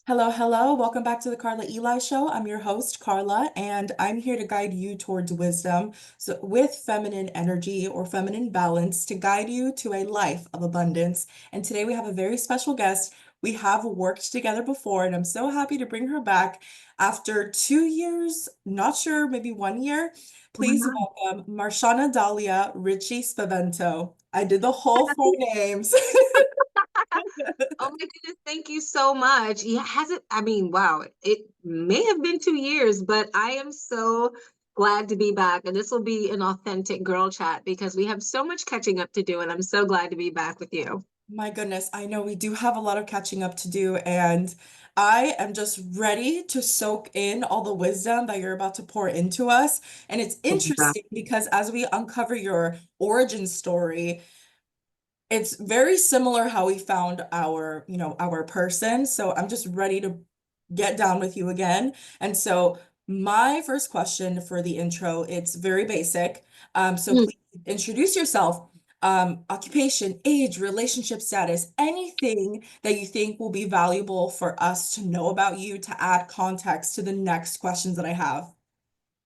Hello, hello. Welcome back to the Carla Eli Show. I'm your host, Carla, and I'm here to guide you towards wisdom. So, with feminine energy or feminine balance to guide you to a life of abundance. And today we have a very special guest. We have worked together before, and I'm so happy to bring her back after 2 years, not sure, maybe 1 year. Please Wow. welcome Marshana Dahlia Ritchie Spavento. I did the whole four names. Oh my goodness, thank you so much. Yeah, has it? I mean, wow, it may have been 2 years, but I am so glad to be back. And this will be an authentic girl chat because we have so much catching up to do, and I'm so glad to be back with you. My goodness, I know we do have a lot of catching up to do, and I am just ready to soak in all the wisdom that you're about to pour into us. And it's Yeah. interesting because as we uncover your origin story, it's very similar how we found our person. So I'm just ready to get down with you again. And so my first question for the intro, it's very basic. So Mm. please introduce yourself, occupation, age, relationship status, anything that you think will be valuable for us to know about you to add context to the next questions that I have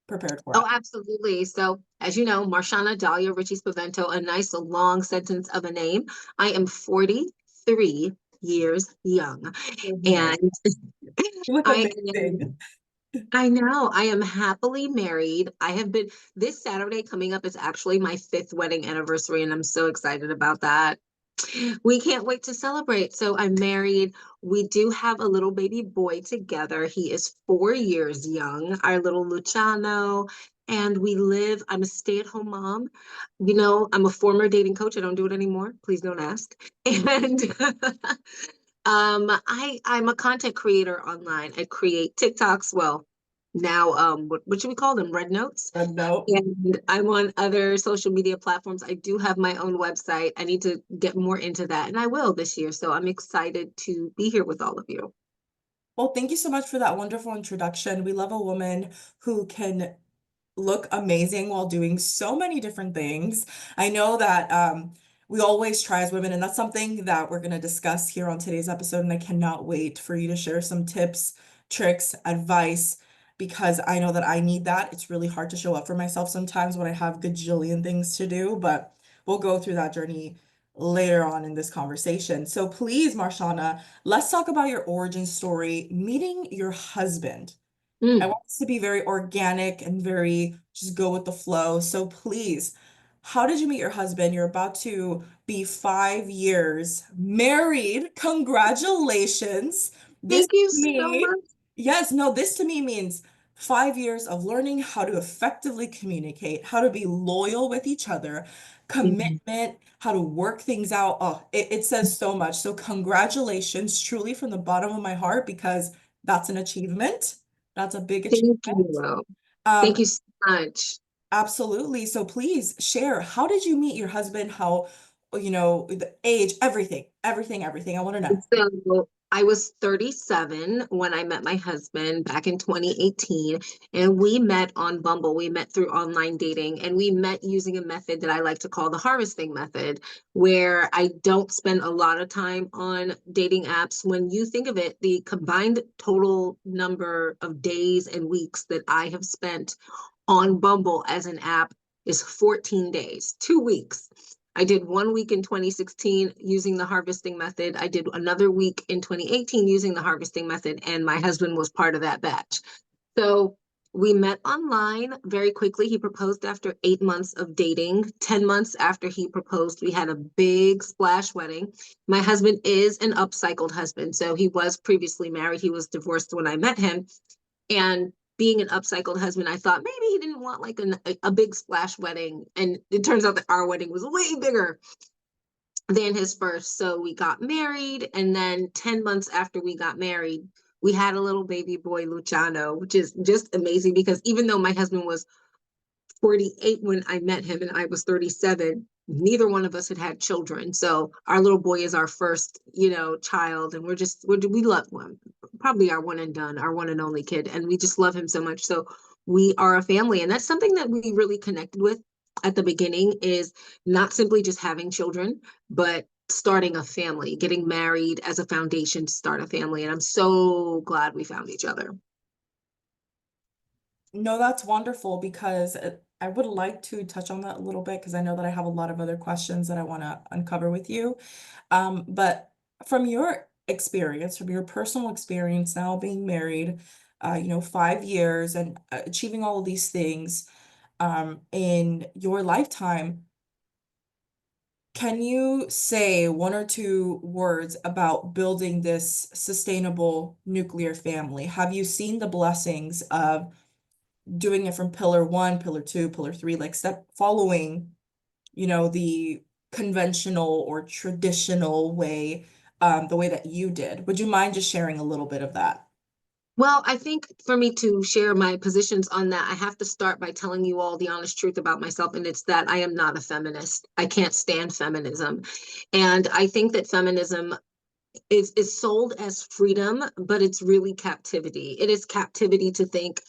prepared for Oh, us. absolutely. So, as you know, Marshana Dahlia Ritchie Spavento, a nice long sentence of a name. I am 43 years young, Goodness. and You look I am amazing. I know. I am happily married. I have been this Saturday coming up is actually my fifth wedding anniversary, and I'm so excited about that. We can't wait to celebrate. So I'm married. We do have a little baby boy together. He is 4 years young, our little Luciano. And I'm a stay-at-home mom. I'm a former dating coach. I don't do it anymore. Please don't ask. And I'm a content creator online. I create TikToks. Well, now what should we call them? Red notes. No. And I'm on other social media platforms. I do have my own website. I need to get more into that, and I will this year. So I'm excited to be here with all of you. Well, thank you so much for that wonderful introduction. We love a woman who can look amazing while doing so many different things. I know that we always try as women, and that's something that we're going to discuss here on today's episode. And I cannot wait for you to share some tips, tricks, advice, because I know that I need that. It's really hard to show up for myself sometimes when I have gajillion things to do, but we'll go through that journey later on in this conversation. So please, Marshana, let's talk about your origin story, meeting your husband. I Mm. want this to be very organic and very just go with the flow. So please, how did you meet your husband? You're about to be 5 years married. Congratulations. This Thank you to so me, much. yes, no, this to me means 5 years of learning how to effectively communicate, how to be loyal with each other, Mhm. commitment, how to work things out. Oh, it says so much. So congratulations, truly from the bottom of my heart, because that's an achievement. That's a big Thank achievement. you. Thank Um, you so much. absolutely. So please share, how did you meet your husband? How, the age, everything, everything, everything. I want to know. So I was 37 when I met my husband back in 2018, and we met on Bumble. We met through online dating, and we met using a method that I like to call the harvesting method, where I don't spend a lot of time on dating apps. When you think of it, the combined total number of days and weeks that I have spent on Bumble as an app is 14 days, 2 weeks. I did 1 week in 2016 using the harvesting method. I did another week in 2018 using the harvesting method, and my husband was part of that batch. So we met online very quickly. He proposed after 8 months of dating. 10 months after he proposed, we had a big splash wedding. My husband is an upcycled husband. So he was previously married. He was divorced when I met him. And being an upcycled husband, I thought maybe he didn't want like a big splash wedding. And it turns out that our wedding was way bigger than his first. So we got married. And then 10 months after we got married, we had a little baby boy, Luciano, which is just amazing because even though my husband was 48 when I met him and I was 37, neither one of us had children. So our little boy is our first, child. And we love him, probably our one and done, our one and only kid. And we just love him so much. So we are a family. And that's something that we really connected with at the beginning is not simply just having children, but starting a family, getting married as a foundation to start a family. And I'm so glad we found each other. No, that's wonderful because I would like to touch on that a little bit because I know that I have a lot of other questions that I want to uncover with you. But from your experience, from your personal experience now being married, 5 years and achieving all of these things, in your lifetime, can you say one or two words about building this sustainable nuclear family? Have you seen the blessings of doing it from pillar one, pillar two, pillar three, like step following, the conventional or traditional way, the way that you did? Would you mind just sharing a little bit of that? Well, I think for me to share my positions on that, I have to start by telling you all the honest truth about myself, and it's that I am not a feminist. I can't stand feminism. And I think that feminism is sold as freedom, but it's really captivity. It is captivity to think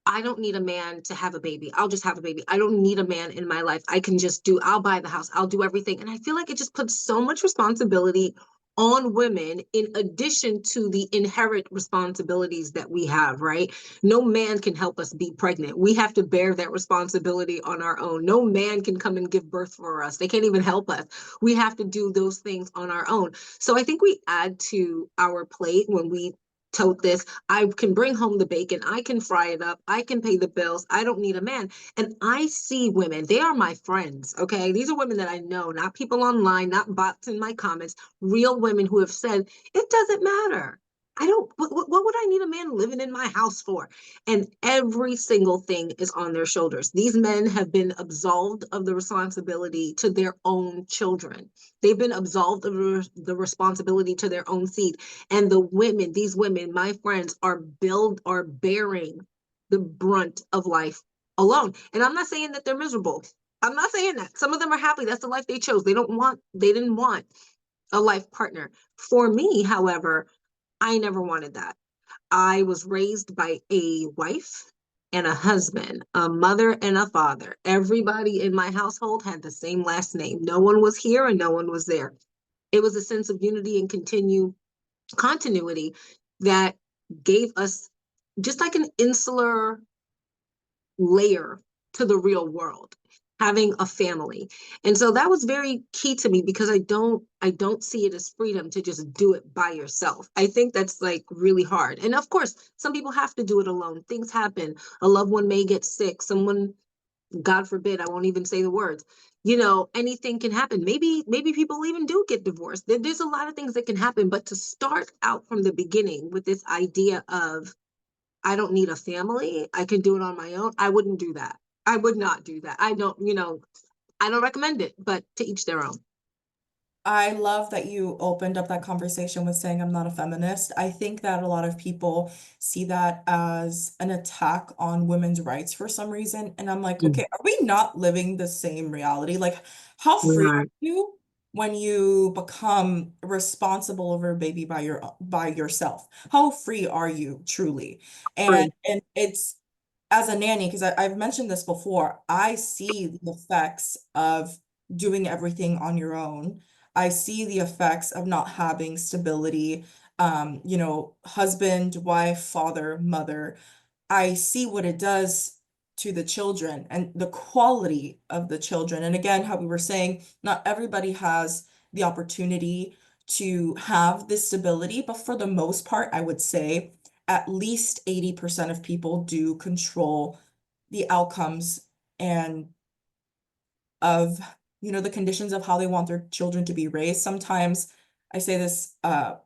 I don't need a man to have a baby. I'll just have a baby. I don't need a man in my life. I'll buy the house, I'll do everything. And I feel like it just puts so much responsibility on women in addition to the inherent responsibilities that we have, right? No man can help us be pregnant. We have to bear that responsibility on our own. No man can come and give birth for us. They can't even help us. We have to do those things on our own. So I think we add to our plate when we tote this. I can bring home the bacon. I can fry it up. I can pay the bills. I don't need a man. And I see women, they are my friends. Okay. These are women that I know, not people online, not bots in my comments, real women who have said, it doesn't matter. I don't, what would I need a man living in my house for? And every single thing is on their shoulders. These men have been absolved of the responsibility to their own children. They've been absolved of the responsibility to their own seed. And the women, these women, my friends, are bearing the brunt of life alone. And I'm not saying that they're miserable. I'm not saying that. Some of them are happy. That's the life they chose. They didn't want a life partner. For me, however, I never wanted that. I was raised by a wife and a husband, a mother and a father. Everybody in my household had the same last name. No one was here and no one was there. It was a sense of unity and continuity that gave us just like an insular layer to the real world, having a family. And so that was very key to me because I don't see it as freedom to just do it by yourself. I think that's like really hard. And of course, some people have to do it alone. Things happen. A loved one may get sick. Someone, God forbid, I won't even say the words. Anything can happen. Maybe people even do get divorced. There's a lot of things that can happen, but to start out from the beginning with this idea of I don't need a family, I can do it on my own, I wouldn't do that. I would not do that. I don't recommend it, but to each their own. I love that you opened up that conversation with saying I'm not a feminist. I think that a lot of people see that as an attack on women's rights for some reason. And I'm like, Mm. okay, are we not living the same reality? Like, how We free are are you when you become responsible over a baby by yourself? How free are you truly? And free. and it's as a nanny, because I've mentioned this before, I see the effects of doing everything on your own. I see the effects of not having stability, husband, wife, father, mother. I see what it does to the children and the quality of the children. And again, how we were saying, not everybody has the opportunity to have this stability, but for the most part, I would say at least 80% of people do control the outcomes and of, the conditions of how they want their children to be raised. Sometimes I say this a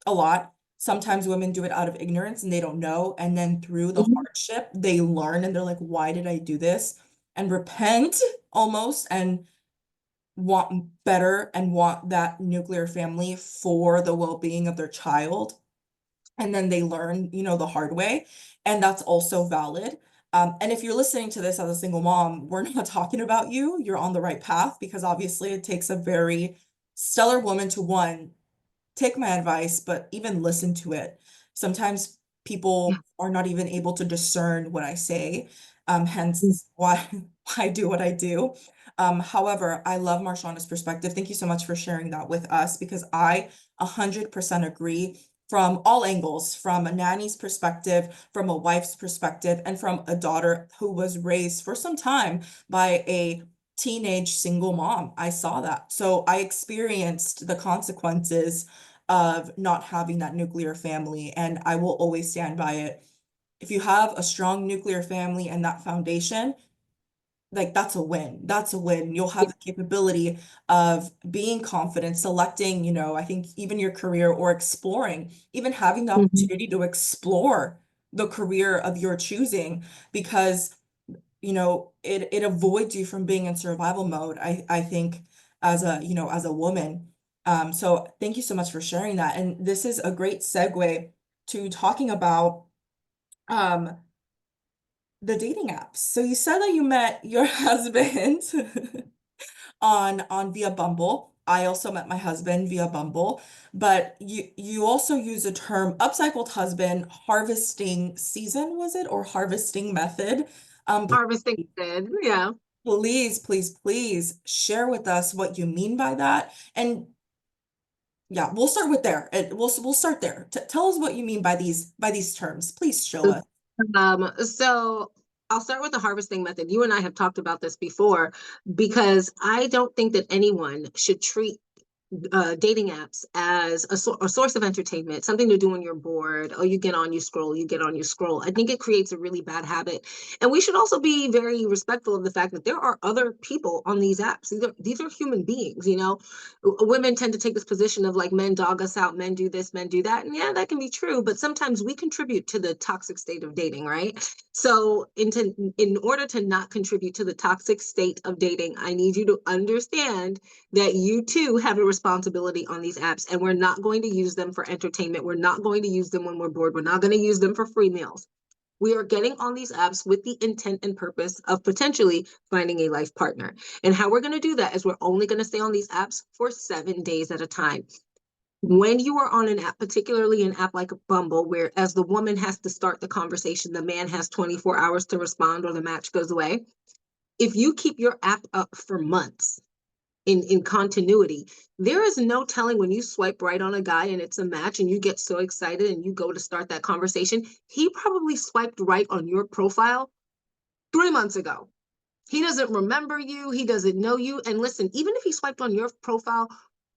lot. Sometimes women do it out of ignorance and they don't know. And then through the Mhm. hardship, they learn and they're like, why did I do this? And repent almost and want better and want that nuclear family for the well-being of their child. And then they learn, the hard way. And that's also valid. And if you're listening to this as a single mom, we're not talking about you. You're on the right path because obviously it takes a very stellar woman to one, take my advice, but even listen to it. Sometimes Yeah. people are not even able to discern what I say. Mm. Hence why I do what I do. However, I love Marshana's perspective. Thank you so much for sharing that with us because I 100% agree from all angles, from a nanny's perspective, from a wife's perspective, and from a daughter who was raised for some time by a teenage single mom. I saw that. So I experienced the consequences of not having that nuclear family, and I will always stand by it. If you have a strong nuclear family and that foundation, like that's a win. That's a win. You'll have the capability of being confident, selecting, I think even your career or exploring, even having the Mhm. opportunity to explore the career of your choosing because, it avoids you from being in survival mode, I think as a woman. So thank you so much for sharing that. And this is a great segue to talking about um the dating apps. So you said that you met your husband on via Bumble. I also met my husband via Bumble, but you also use the term upcycled husband, harvesting season, was it, or harvesting method? Harvesting good, yeah. Please, please, please share with us what you mean by that. And yeah, we'll start with there. We'll start there. Tell us what you mean by these terms. Please show us. So I'll start with the harvesting method. You and I have talked about this before because I don't think that anyone should treat dating apps as a source of entertainment, something to do when you're bored. Oh, you get on, you scroll, you get on, you scroll. I think it creates a really bad habit. And we should also be very respectful of the fact that there are other people on these apps. These are human beings, you know. Women tend to take this position of like men dog us out, men do this, men do that. And yeah, that can be true. But sometimes we contribute to the toxic state of dating, right? So in order to not contribute to the toxic state of dating, I need you to understand that you too have a responsibility on these apps, and we're not going to use them for entertainment. We're not going to use them when we're bored. We're not going to use them for free meals. We are getting on these apps with the intent and purpose of potentially finding a life partner. And how we're going to do that is we're only going to stay on these apps for 7 days at a time. When you are on an app, particularly an app like Bumble, where as the woman has to start the conversation, the man has 24 hours to respond or the match goes away. If you keep your app up for months, in continuity, there is no telling when you swipe right on a guy and it's a match and you get so excited and you go to start that conversation, he probably swiped right on your profile 3 months ago. He doesn't remember you. He doesn't know you. And listen, even if he swiped on your profile,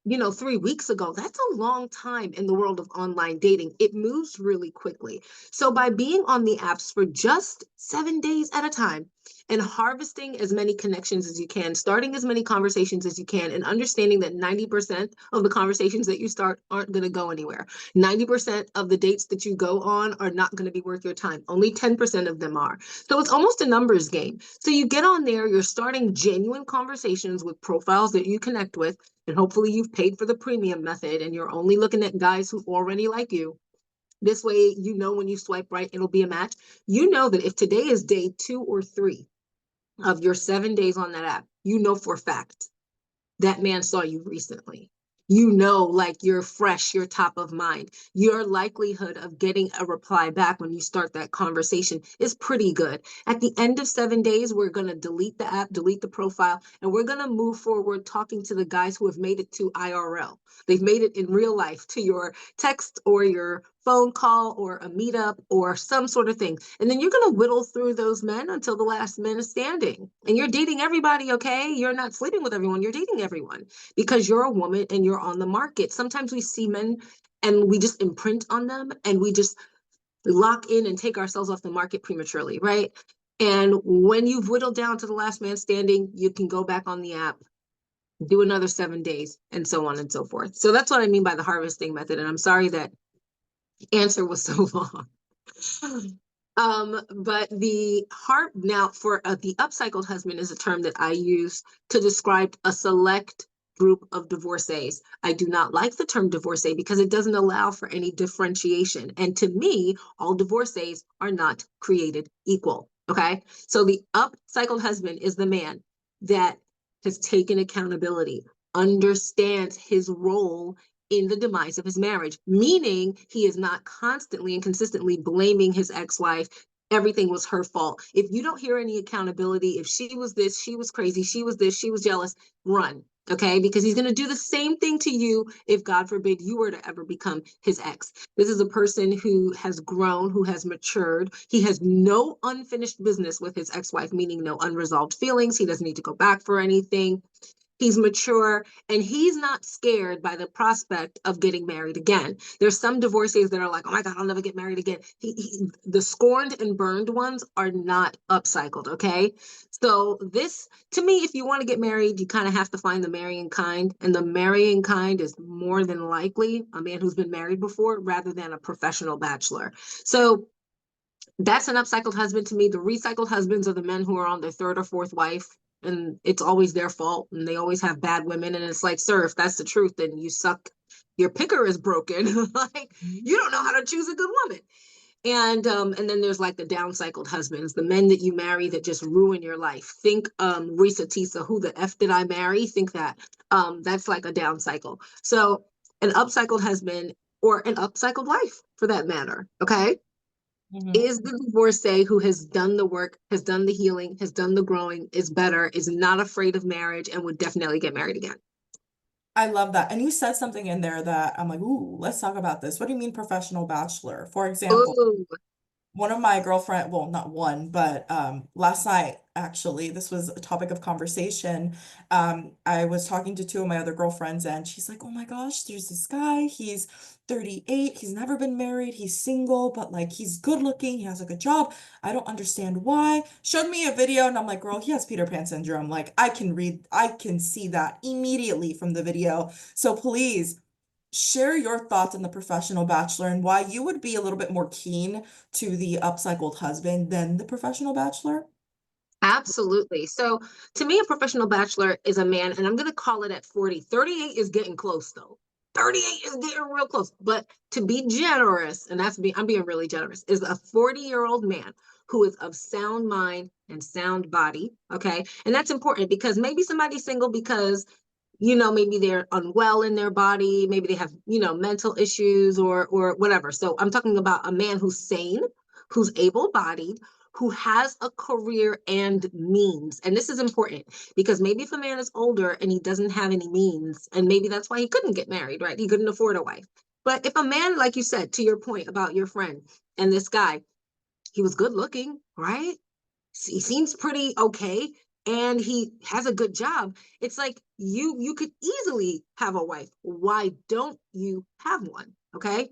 3 weeks ago, that's a long time in the world of online dating. It moves really quickly. So by being on the apps for just 7 days at a time and harvesting as many connections as you can, starting as many conversations as you can, and understanding that 90% of the conversations that you start aren't going to go anywhere. 90% of the dates that you go on are not going to be worth your time. Only 10% of them are. So it's almost a numbers game. So you get on there, you're starting genuine conversations with profiles that you connect with, and hopefully you've paid for the premium method and you're only looking at guys who already like you. This way, when you swipe right, it'll be a match. You know that if today is day 2 or 3 of your 7 days on that app, you know for a fact that man saw you recently. Like you're fresh, you're top of mind. Your likelihood of getting a reply back when you start that conversation is pretty good. At the end of 7 days, we're going to delete the app, delete the profile, and we're going to move forward talking to the guys who have made it to IRL. They've made it in real life to your text or your phone call or a meetup or some sort of thing. And then you're going to whittle through those men until the last man is standing. And you're dating everybody, okay? You're not sleeping with everyone. You're dating everyone because you're a woman and you're on the market. Sometimes we see men and we just imprint on them and we just lock in and take ourselves off the market prematurely, right? And when you've whittled down to the last man standing, you can go back on the app, do another 7 days, and so on and so forth. So that's what I mean by the harvesting method. And I'm sorry that answer was so long. But the heart now for the upcycled husband is a term that I use to describe a select group of divorcees. I do not like the term divorcee because it doesn't allow for any differentiation. And to me, all divorcees are not created equal. Okay. So the upcycled husband is the man that has taken accountability, understands his role in the demise of his marriage, meaning he is not constantly and consistently blaming his ex-wife, everything was her fault. If you don't hear any accountability, if she was this, she was crazy, she was this, she was jealous, run. Okay, because he's going to do the same thing to you if, God forbid, you were to ever become his ex. This is a person who has grown, who has matured. He has no unfinished business with his ex wife, meaning no unresolved feelings. He doesn't need to go back for anything. He's mature and he's not scared by the prospect of getting married again. There's some divorcees that are like, oh my God, I'll never get married again. The scorned and burned ones are not upcycled, okay? So this, to me, if you want to get married, you kind of have to find the marrying kind. And the marrying kind is more than likely a man who's been married before rather than a professional bachelor. So that's an upcycled husband to me. The recycled husbands are the men who are on their third or fourth wife, and it's always their fault, and they always have bad women. And it's like, sir, if that's the truth, then you suck. Your picker is broken. Like you don't know how to choose a good woman. And then there's like the downcycled husbands, the men that you marry that just ruin your life. Think Risa Tisa, who the F did I marry? Think that. That's like a downcycle. So an upcycled husband or an upcycled wife for that matter. Okay, Mhm. is the divorcee who has done the work, has done the healing, has done the growing, is better, is not afraid of marriage, and would definitely get married again. I love that. And you said something in there that I'm like, ooh, let's talk about this. What do you mean professional bachelor? For example, Ooh, one of my girlfriend, well, not one, but last night actually, this was a topic of conversation. I was talking to two of my other girlfriends, and she's like, "Oh my gosh, there's this guy. He's 38. He's never been married. He's single, but like he's good looking. He has a good job. I don't understand why." Showed me a video, and I'm like, "Girl, he has Peter Pan syndrome. Like I can see that immediately from the video. So please." Share your thoughts on the professional bachelor and why you would be a little bit more keen to the upcycled husband than the professional bachelor. absolutely. So to me, a professional bachelor is a man, and I'm going to call it at 40. 38 is getting close, though. 38 is getting real close. But to be generous, and I'm being really generous, is a 40-year-old man who is of sound mind and sound body. Okay. And that's important because maybe somebody's single because maybe they're unwell in their body, maybe they have, mental issues or whatever. So I'm talking about a man who's sane, who's able-bodied, who has a career and means. And this is important because maybe if a man is older and he doesn't have any means, and maybe that's why he couldn't get married, right? He couldn't afford a wife. But if a man, like you said, to your point about your friend and this guy, he was good looking, right? He seems pretty okay and he has a good job. It's like you could easily have a wife. Why don't you have one? Okay,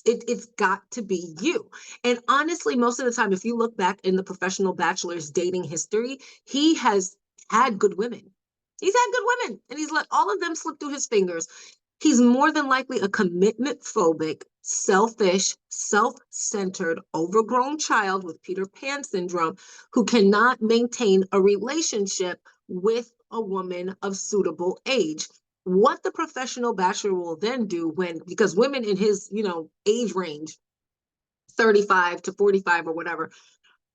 it's got to be you. And honestly, most of the time, if you look back in the professional bachelor's dating history, he has had good women. He's had good women and he's let all of them slip through his fingers. He's more than likely a commitment phobic, selfish, self centered, overgrown child with Peter Pan syndrome who cannot maintain a relationship with a woman of suitable age. What the professional bachelor will then do because women in his, age range, 35 to 45 or whatever,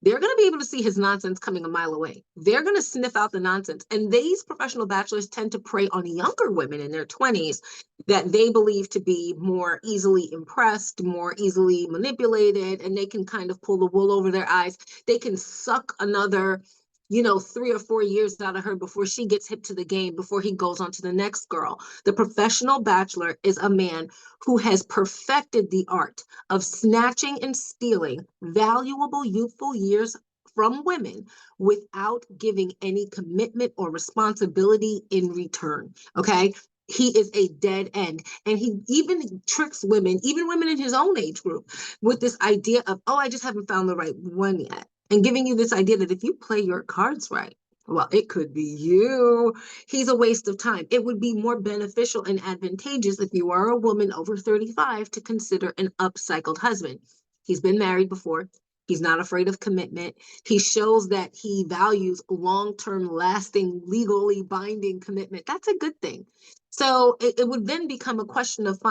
they're going to be able to see his nonsense coming a mile away. They're going to sniff out the nonsense. And these professional bachelors tend to prey on younger women in their 20s that they believe to be more easily impressed, more easily manipulated, and they can kind of pull the wool over their eyes. They can suck another 3 or 4 years out of her before she gets hip to the game, before he goes on to the next girl. The professional bachelor is a man who has perfected the art of snatching and stealing valuable youthful years from women without giving any commitment or responsibility in return. Okay. He is a dead end. And he even tricks women, even women in his own age group, with this idea of, oh, I just haven't found the right one yet. And giving you this idea that if you play your cards right, well, it could be you. He's a waste of time. It would be more beneficial and advantageous if you are a woman over 35 to consider an upcycled husband. He's been married before. He's not afraid of commitment. He shows that he values long-term, lasting, legally binding commitment. That's a good thing. So it would then become a question of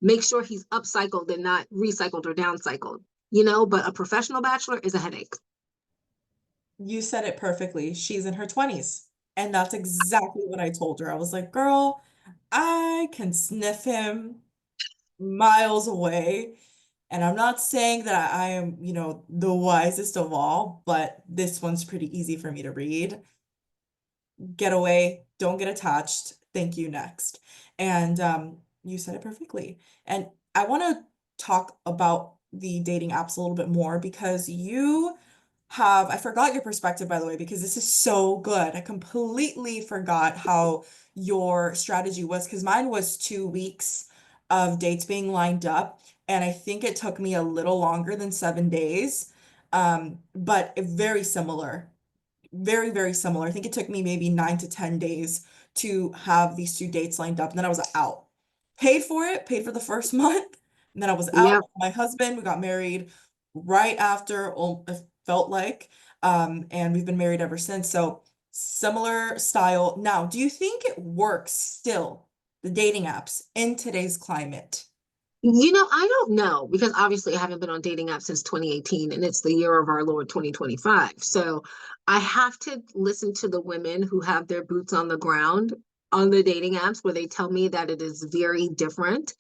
make sure he's upcycled and not recycled or downcycled, but a professional bachelor is a headache. You said it perfectly. She's in her 20s. And that's exactly what I told her. I was like, girl, I can sniff him miles away. And I'm not saying that I am, the wisest of all, but this one's pretty easy for me to read. Get away, don't get attached. Thank you, next. And you said it perfectly. And I want to talk about the dating apps a little bit more because I forgot your perspective, by the way, because this is so good. I completely forgot how your strategy was because mine was 2 weeks of dates being lined up. And I think it took me a little longer than 7 days, but very similar, very, very similar. I think it took me maybe 9 to 10 days to have these two dates lined up. And then I was out. Paid for it, paid for the first month. And then I was out Yeah. with my husband. We got married right after, it felt like. And we've been married ever since. So similar style. Now, do you think it works still, the dating apps in today's climate? I don't know because obviously I haven't been on dating apps since 2018 and it's the year of our Lord 2025. So I have to listen to the women who have their boots on the ground on the dating apps where they tell me that it is very different.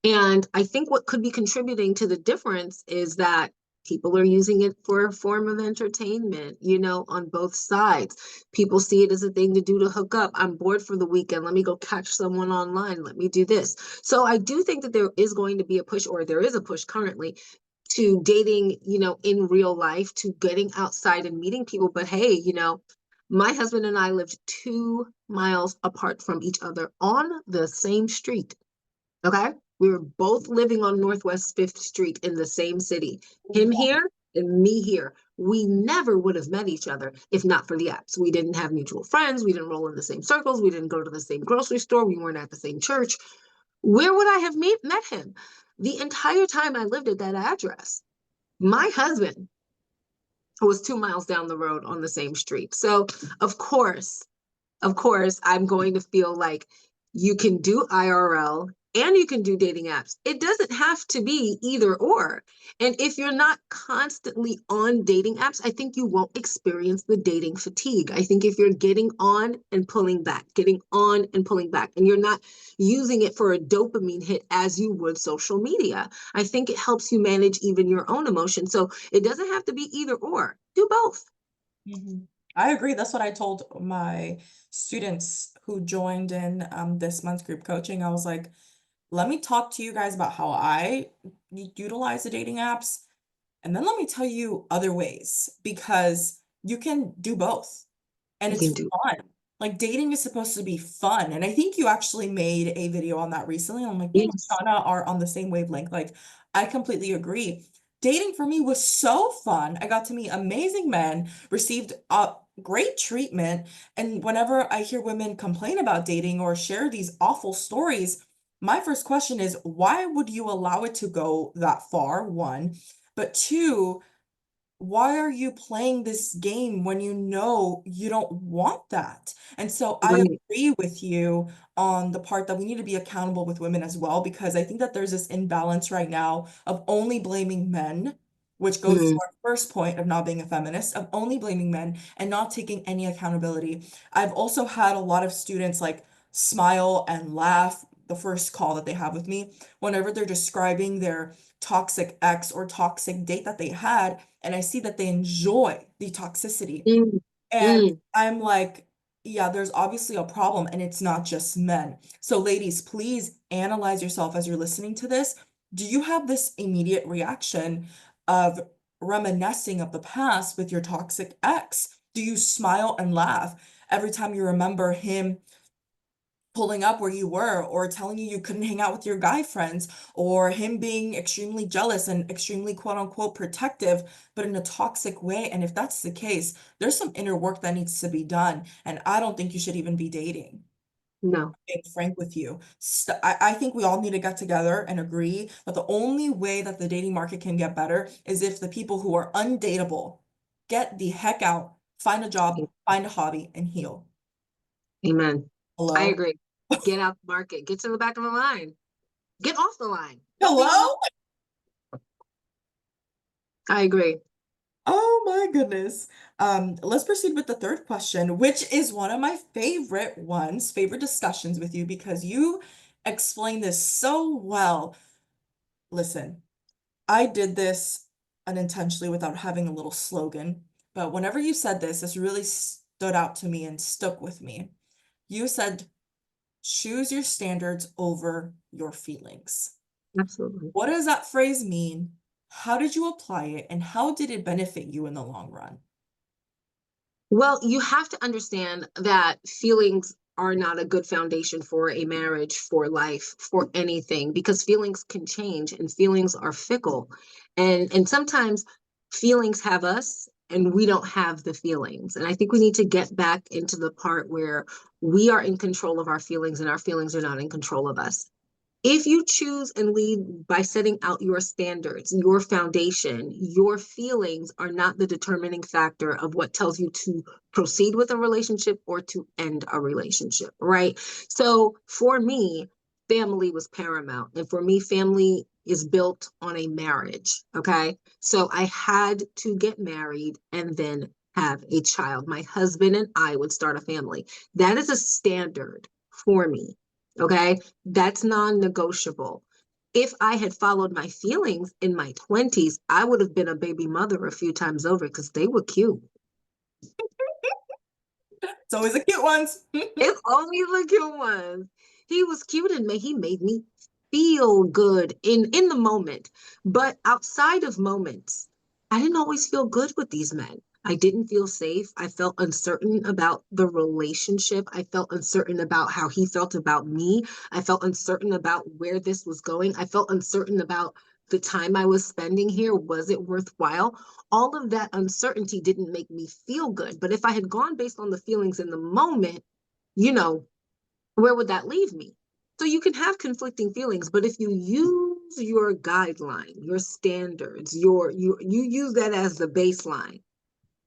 And I think what could be contributing to the difference is that people are using it for a form of entertainment, on both sides. People see it as a thing to do to hook up. I'm bored for the weekend. Let me go catch someone online. Let me do this. So I do think that there is going to be a push, or there is a push currently to dating, in real life, to getting outside and meeting people. But hey, my husband and I lived 2 miles apart from each other on the same street. Okay. We were both living on Northwest 5th Street in the same city. Him here and me here. We never would have met each other if not for the apps. We didn't have mutual friends. We didn't roll in the same circles. We didn't go to the same grocery store. We weren't at the same church. Where would I have met him? The entire time I lived at that address. My husband was 2 miles down the road on the same street. So, of course, I'm going to feel like you can do IRL and you can do dating apps. It doesn't have to be either or. And if you're not constantly on dating apps, I think you won't experience the dating fatigue. I think if you're getting on and pulling back, getting on and pulling back, and you're not using it for a dopamine hit as you would social media, I think it helps you manage even your own emotions. So it doesn't have to be either or. Do both. Mhm. I agree. That's what I told my students who joined in this month's group coaching. I was like, let me talk to you guys about how I utilize the dating apps, and then let me tell you other ways because you can do both and You it's can do. fun. Like dating is supposed to be fun. And I think you actually made a video on that recently. I'm like, me and Yes. Marshana are on the same wavelength. Like, I completely agree. Dating for me was so fun. I got to meet amazing men, received great treatment. And whenever I hear women complain about dating or share these awful stories, my first question is, why would you allow it to go that far? One, but two, why are you playing this game when you know you don't want that? And so I Right. agree with you on the part that we need to be accountable with women as well, because I think that there's this imbalance right now of only blaming men, which goes to Mm, our first point of not being a feminist, of only blaming men and not taking any accountability. I've also had a lot of students like smile and laugh the first call that they have with me whenever they're describing their toxic ex or toxic date that they had, and I see that they enjoy the toxicity. mm, And mm. I'm like, yeah, there's obviously a problem, and it's not just men. So, ladies, please analyze yourself as you're listening to this. Do you have this immediate reaction of reminiscing of the past with your toxic ex? Do you smile and laugh every time you remember him pulling up where you were or telling you you couldn't hang out with your guy friends or him being extremely jealous and extremely quote unquote protective, but in a toxic way? And if that's the case, there's some inner work that needs to be done. And I don't think you should even be dating. No, Being frank with you. I think we all need to get together and agree that the only way that the dating market can get better is if the people who are undateable get the heck out, find a job, find a hobby, and heal. amen. I Hello? agree. Get out the market. Get to the back of the line. Get off the line. Don't be on the. Hello? I agree. Oh my goodness. Let's proceed with the third question, which is one of my favorite ones, favorite discussions with you because you explain this so well. Listen, I did this unintentionally without having a little slogan, but whenever you said this, this really stood out to me and stuck with me. You said, choose your standards over your feelings. Absolutely. What does that phrase mean? How did you apply it? And how did it benefit you in the long run? Well, you have to understand that feelings are not a good foundation for a marriage, for life, for anything, because feelings can change and feelings are fickle. And sometimes feelings have us and we don't have the feelings. And I think we need to get back into the part where we are in control of our feelings and our feelings are not in control of us. If you choose and lead by setting out your standards, your foundation, your feelings are not the determining factor of what tells you to proceed with a relationship or to end a relationship, right? So for me, family was paramount. And for me, family is built on a marriage, okay? So I had to get married and then have a child. My husband and I would start a family. That is a standard for me, okay? That's non-negotiable. If I had followed my feelings in my 20s, I would have been a baby mother a few times over because they were cute. It's always the cute ones. It's only the cute ones. He was cute and he made me feel good in the moment. But outside of moments, I didn't always feel good with these men. I didn't feel safe. I felt uncertain about the relationship. I felt uncertain about how he felt about me. I felt uncertain about where this was going. I felt uncertain about the time I was spending here. Was it worthwhile? All of that uncertainty didn't make me feel good. But if I had gone based on the feelings in the moment, you know, where would that leave me? So you can have conflicting feelings, but if you use your guideline, your standards, you use that as the baseline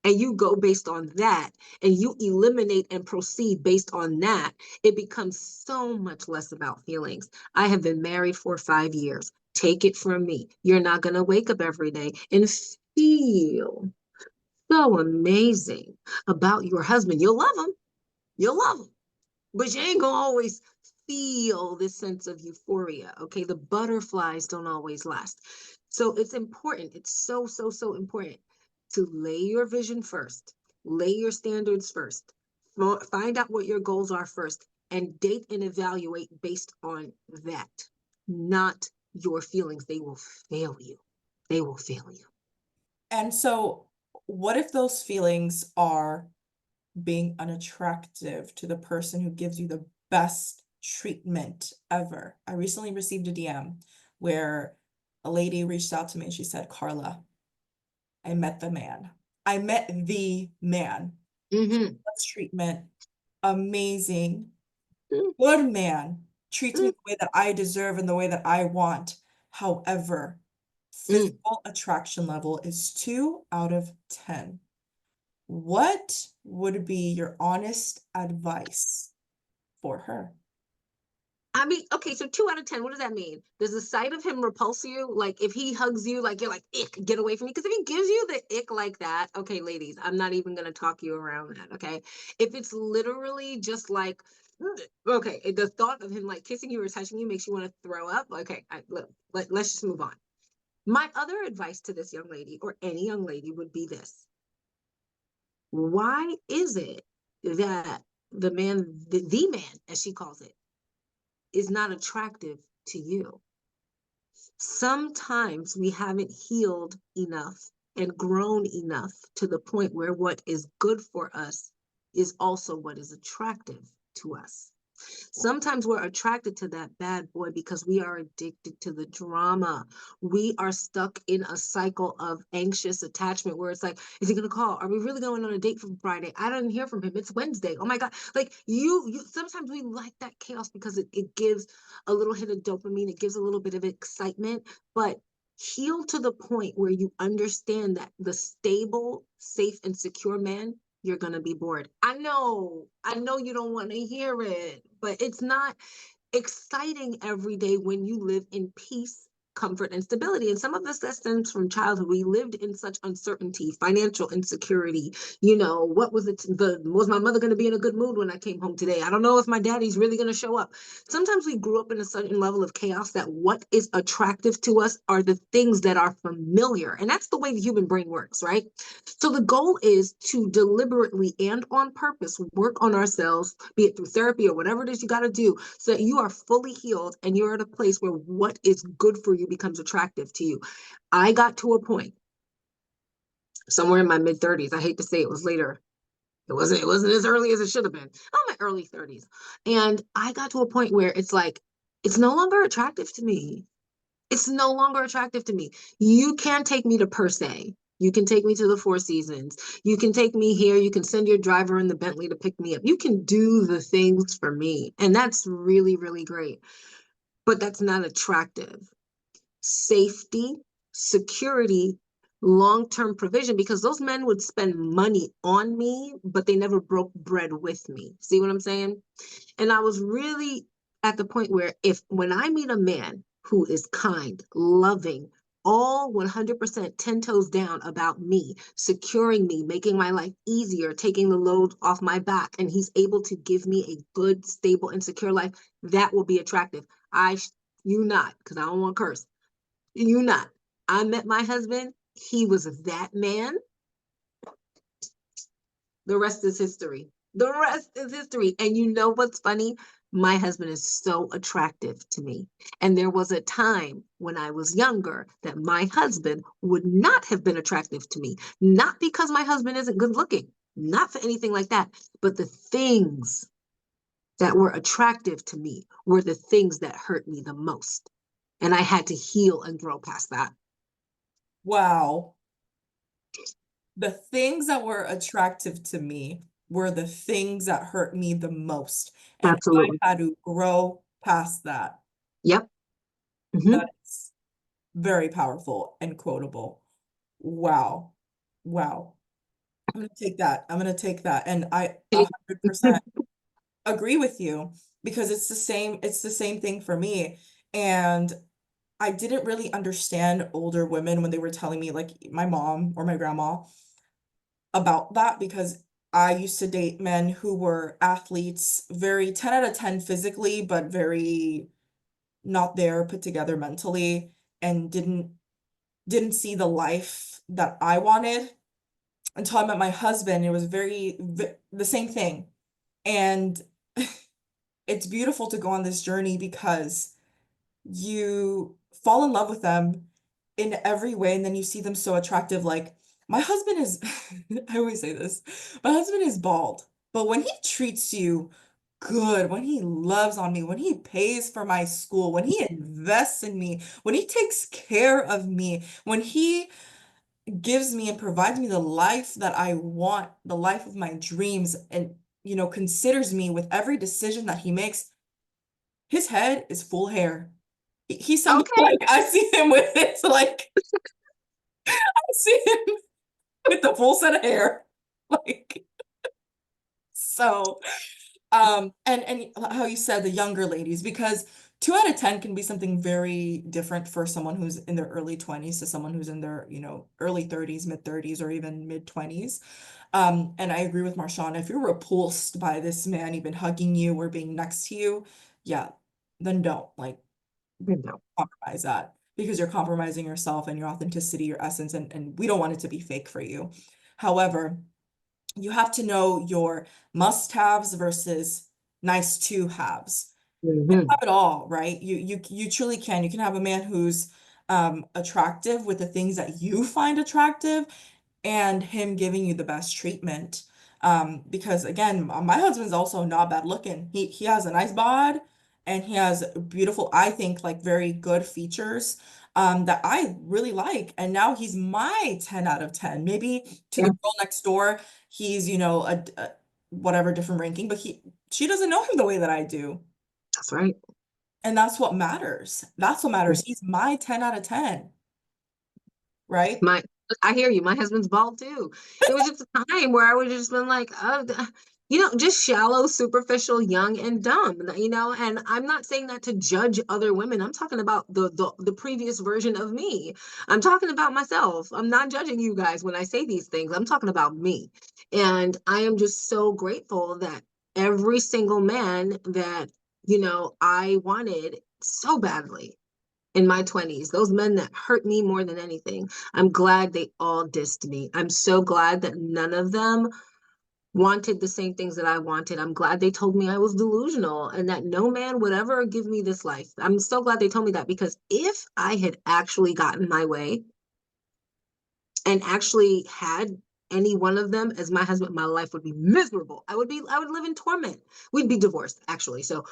and you go based on that and you eliminate and proceed based on that, it becomes so much less about feelings. I have been married for 5 years. Take it from me. You're not going to wake up every day and feel so amazing about your husband. You'll love him. You'll love him, but you ain't gonna always feel this sense of euphoria. Okay, the butterflies don't always last. So it's important. It's so important to lay your vision first, lay your standards first, find out what your goals are first, and date and evaluate based on that, not your feelings. They will fail you. They will fail you. And so, what if those feelings are being unattractive to the person who gives you the best treatment ever? I recently received a DM where a lady reached out to me and she said, Karla, I met the man. I met the man. Mm-hmm. Best treatment, amazing, good man, treats me the way that I deserve and the way that I want. However, Mm-hmm. physical attraction level is 2 out of 10. What would be your honest advice for her? I mean, okay, so 2 out of 10, what does that mean? Does the sight of him repulse you? Like if he hugs you, like you're like, ick, get away from me. Because if he gives you the ick like that, okay, ladies, I'm not even gonna talk you around that. Okay. If it's literally just like, okay, the thought of him like kissing you or touching you makes you want to throw up. Okay, let's just move on. My other advice to this young lady or any young lady would be this. Why is it that the man, as she calls it, is not attractive to you? Sometimes we haven't healed enough and grown enough to the point where what is good for us is also what is attractive to us. Sometimes we're attracted to that bad boy because we are addicted to the drama. We are stuck in a cycle of anxious attachment where it's like, is he gonna call? Are we really going on a date for Friday? I didn't hear from him. It's Wednesday. Oh my God. Like you sometimes we like that chaos because it gives a little hit of dopamine, it gives a little bit of excitement, but heal to the point where you understand that the stable, safe, and secure man, you're going to be bored. I know you don't want to hear it, but it's not exciting every day when you live in peace comfort and stability. And some of this that stems from childhood. We lived in such uncertainty, financial insecurity. What was it? Was my mother going to be in a good mood when I came home today? I don't know if my daddy's really going to show up. Sometimes we grew up in a certain level of chaos that what is attractive to us are the things that are familiar. And that's the way the human brain works, right? So the goal is to deliberately and on purpose work on ourselves, be it through therapy or whatever it is you got to do, so that you are fully healed and you're at a place where what is good for you becomes attractive to you. I got to a point somewhere in my mid 30s. I hate to say it was later. It wasn't as early as it should have been. Oh, my early 30s. And I got to a point where it's like, it's no longer attractive to me. It's no longer attractive to me. You can take me to Per Se. You can take me to the Four Seasons. You can take me here. You can send your driver in the Bentley to pick me up. You can do the things for me. And that's really, really great. But that's not attractive. Safety, security, long-term provision, because those men would spend money on me, but they never broke bread with me. See what I'm saying? And I was really at the point where when I meet a man who is kind, loving, all 100% 10 toes down about me, securing me, making my life easier, taking the load off my back, and he's able to give me a good, stable, and secure life, that will be attractive. You not, because I don't want to curse. You not. I met my husband. He was that man. The rest is history. The rest is history. And you know what's funny? My husband is so attractive to me. And there was a time when I was younger that my husband would not have been attractive to me. Not because my husband isn't good looking, not for anything like that, but the things that were attractive to me were the things that hurt me the most. And I had to heal and grow past that. Wow. The things that were attractive to me were the things that hurt me the most. And Absolutely. I had to grow past that. Yep. That is very powerful and quotable. Wow. Wow. I'm gonna take that. I'm gonna take that. And I Mm-hmm. 100% agree with you because it's the same thing for me. And I didn't really understand older women when they were telling me, like my mom or my grandma, about that because I used to date men who were athletes, very 10 out of 10 physically, but very not there, put together mentally, and didn't see the life that I wanted until I met my husband. It was the same thing. And it's beautiful to go on this journey because you fall in love with them in every way, and then you see them so attractive. Like my husband is, I always say this, my husband is bald, but when he treats you good, when he loves on me, when he pays for my school, when he invests in me, when he takes care of me, when he gives me and provides me the life that I want, the life of my dreams, and considers me with every decision that he makes, his head is full hair. He's something Okay. like I see him with it, like I see him with the full set of hair. Like so and how you said the younger ladies, because 2 out of 10 can be something very different for someone who's in their early 20s to someone who's in their, early 30s, mid 30s, or even mid 20s. And I agree with Marshana. If you're repulsed by this man even hugging you or being next to you, yeah, then don't like No. compromise that because you're compromising yourself and your authenticity, your essence, and we don't want it to be fake for you. However, you have to know your must-haves versus nice to haves. You can Mm-hmm. have it all, right? You truly can. You can have a man who's attractive with the things that you find attractive and him giving you the best treatment. Because again, my husband's also not bad looking. He has a nice bod and he has beautiful, I think, like very good features that I really like. And now he's my 10 out of 10. Maybe to the Yeah, girl next door, he's, a whatever different ranking, but she doesn't know him the way that I do. that's right. And that's what matters. That's what matters. He's my 10 out of 10, right? My, I hear you. My husband's bald too. It was just a time where I would just been like, oh, just shallow, superficial, young and dumb, and I'm not saying that to judge other women. I'm talking about the previous version of me. I'm talking about myself. I'm not judging you guys when I say these things. I'm talking about me. And I am just so grateful that every single man that, I wanted so badly in my 20s, those men that hurt me more than anything, I'm glad they all dissed me. I'm so glad that none of them wanted the same things that I wanted. I'm glad they told me I was delusional and that no man would ever give me this life. I'm so glad they told me that, because if I had actually gotten my way and actually had any one of them as my husband, my life would be miserable. I would live in torment. We'd be divorced, actually. So,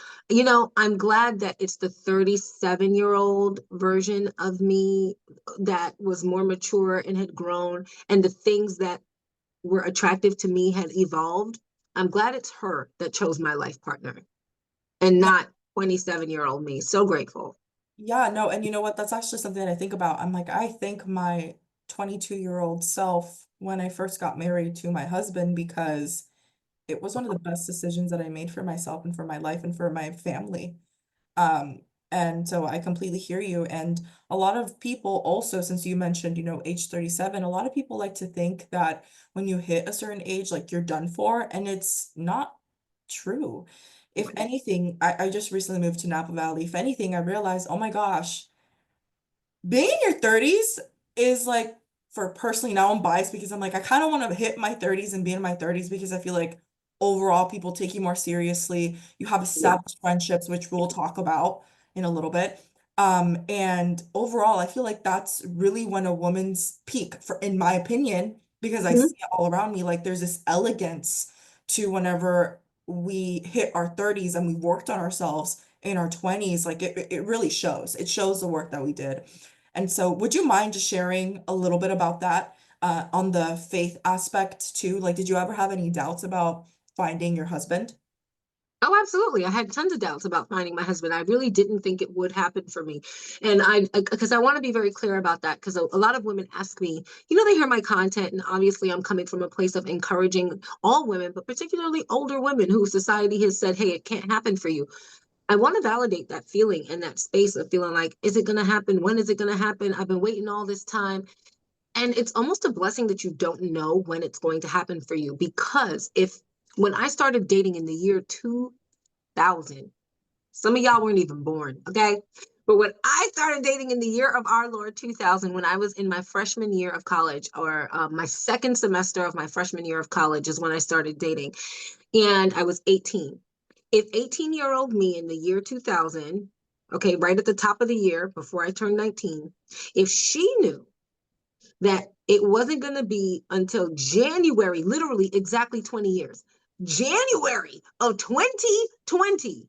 I'm glad that it's the 37-year-old version of me that was more mature and had grown, and the things that were attractive to me had evolved. I'm glad it's her that chose my life partner and not 27-year-old me. So grateful. Yeah, no, and you know what? That's actually something that I think about. I'm like, I thank my 22-year-old self when I first got married to my husband because it was one of the best decisions that I made for myself and for my life and for my family. Um, and so I completely hear you. And a lot of people also, since you mentioned, age 37, a lot of people like to think that when you hit a certain age, like you're done for, and it's not true. If anything, I just recently moved to Napa Valley. If anything, I realized, oh my gosh, being in your 30s is like, for personally, now I'm biased because I'm like, I kind of want to hit my 30s and be in my 30s because I feel like overall people take you more seriously. You have Yeah. established friendships, which we'll talk about in a little bit. And overall, I feel like that's really when a woman's peak, for in my opinion, because I Mhm. see it all around me, like there's this elegance to whenever we hit our 30s and we worked on ourselves in our 20s, like it really shows. It shows the work that we did. And so, would you mind just sharing a little bit about that on the faith aspect too? Like, did you ever have any doubts about finding your husband? Oh, absolutely. I had tons of doubts about finding my husband. I really didn't think it would happen for me. And because I want to be very clear about that, because a lot of women ask me, they hear my content, and obviously I'm coming from a place of encouraging all women, but particularly older women who society has said, hey, it can't happen for you. I want to validate that feeling and that space of feeling like, is it going to happen? When is it going to happen? I've been waiting all this time. And it's almost a blessing that you don't know when it's going to happen for you. Because when I started dating in the year 2000, some of y'all weren't even born, okay? But when I started dating in the year of our Lord 2000, when I was in my freshman year of college, or my second semester of my freshman year of college, is when I started dating. And I was 18. If 18-year-old me in the year 2000, okay, right at the top of the year before I turned 19, if she knew that it wasn't going to be until January, literally exactly 20 years, January of 2020,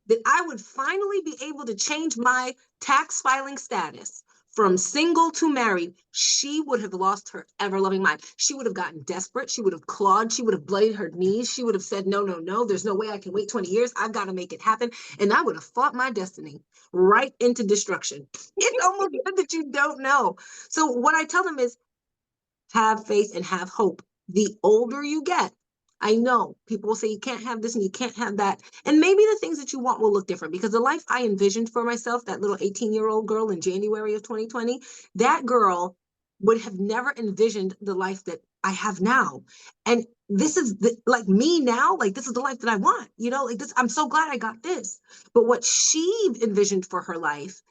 that I would finally be able to change my tax filing status from single to married, she would have lost her ever loving mind. She would have gotten desperate. She would have clawed. She would have bloodied her knees. She would have said, no, no, no, there's no way I can wait 20 years. I've got to make it happen. And I would have fought my destiny right into destruction. It's almost good that you don't know. So what I tell them is, have faith and have hope. The older you get, I know people will say you can't have this and you can't have that. And maybe the things that you want will look different, because the life I envisioned for myself, that little 18-year-old girl in January of 2020, that girl would have never envisioned the life that I have now. And this is like me now, like this is the life that I want, like this. I'm so glad I got this. But what she envisioned for her life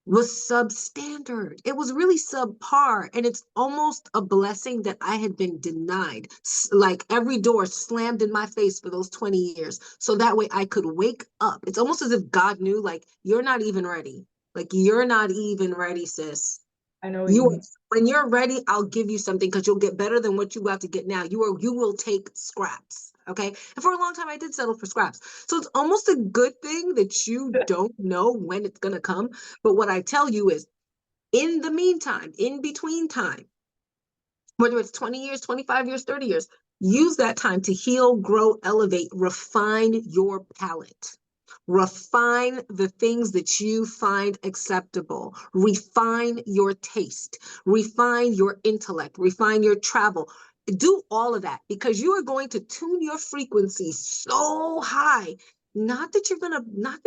was substandard. It was really subpar. And it's almost a blessing that I had been denied, like every door slammed in my face for those 20 years. So that way I could wake up. It's almost as if God knew, like, you're not even ready. Like, you're not even ready, sis. I know what you You mean. When you're ready, I'll give you something, because you'll get better than what you have to get now. You will take scraps. Okay. And for a long time, I did settle for scraps. So it's almost a good thing that you don't know when it's going to come. But what I tell you is, in the meantime, in between time, whether it's 20 years, 25 years, 30 years, use that time to heal, grow, elevate, refine your palate. Refine the things that you find acceptable. Refine your taste. Refine your intellect. Refine your travel. Do all of that because you are going to tune your frequency so high. Not that you're gonna not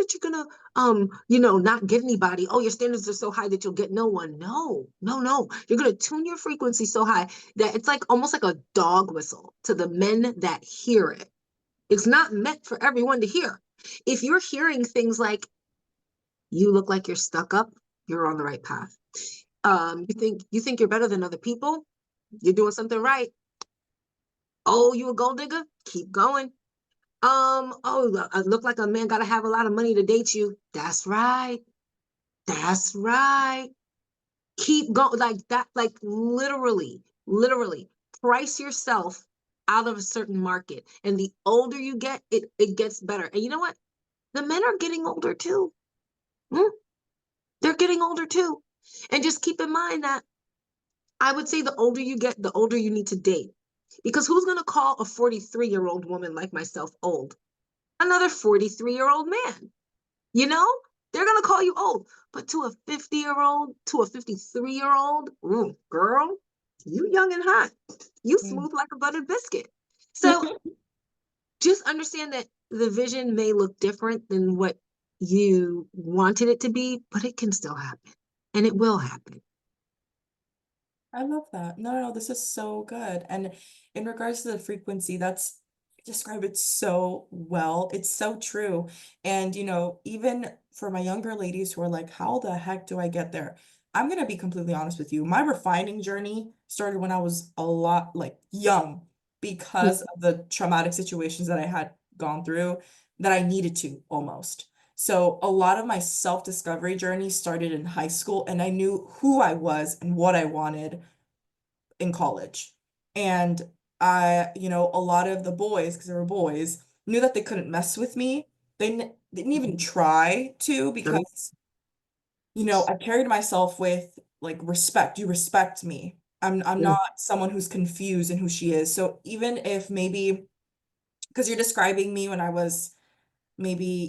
get anybody. Oh, your standards are so high that you'll get no one. No, no, no. You're gonna tune your frequency so high that it's like almost like a dog whistle to the men that hear it. It's not meant for everyone to hear. If you're hearing things like, you look like you're stuck up, you're on the right path. You think you're better than other people, you're doing something right. Oh, you a gold digger? Keep going. Oh, I look like a man gotta have a lot of money to date you. That's right. That's right. Keep going like that, like literally price yourself out of a certain market. And the older you get, it gets better. And you know what? The men are getting older too. Hmm? They're getting older too. And just keep in mind that I would say the older you get, the older you need to date. Because who's going to call a 43-year-old woman like myself old? Another 43-year-old man. You know, they're going to call you old. But to a 50-year-old, to a 53-year-old, ooh, girl, you young and hot. You Mm. smooth like a buttered biscuit. So just understand that the vision may look different than what you wanted it to be, but it can still happen. And it will happen. I love that. No, no, no, this is so good. And in regards to the frequency, that's you describe it so well. It's so true. And even for my younger ladies who are like, how the heck do I get there? I'm gonna be completely honest with you. My refining journey started when I was a lot like young because of the traumatic situations that I had gone through that I needed to almost. So a lot of my self-discovery journey started in high school, and I knew who I was and what I wanted in college. And a lot of the boys, because they were boys, knew that they couldn't mess with me. They didn't even try to because, I carried myself with like respect. You respect me. I'm Mm, not someone who's confused in who she is. So even if maybe because you're describing me when I was maybe,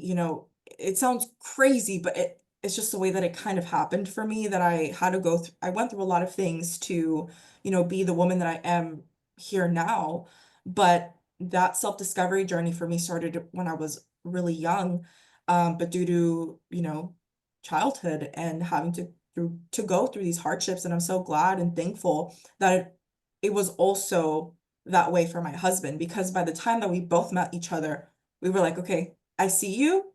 it sounds crazy, but it's just the way that it kind of happened for me that I had to go through. I went through a lot of things to, be the woman that I am here now. But that self-discovery journey for me started when I was really young. But due to, childhood and having to go through these hardships, and I'm so glad and thankful that it was also that way for my husband because by the time that we both met each other, we were like, okay, I see you.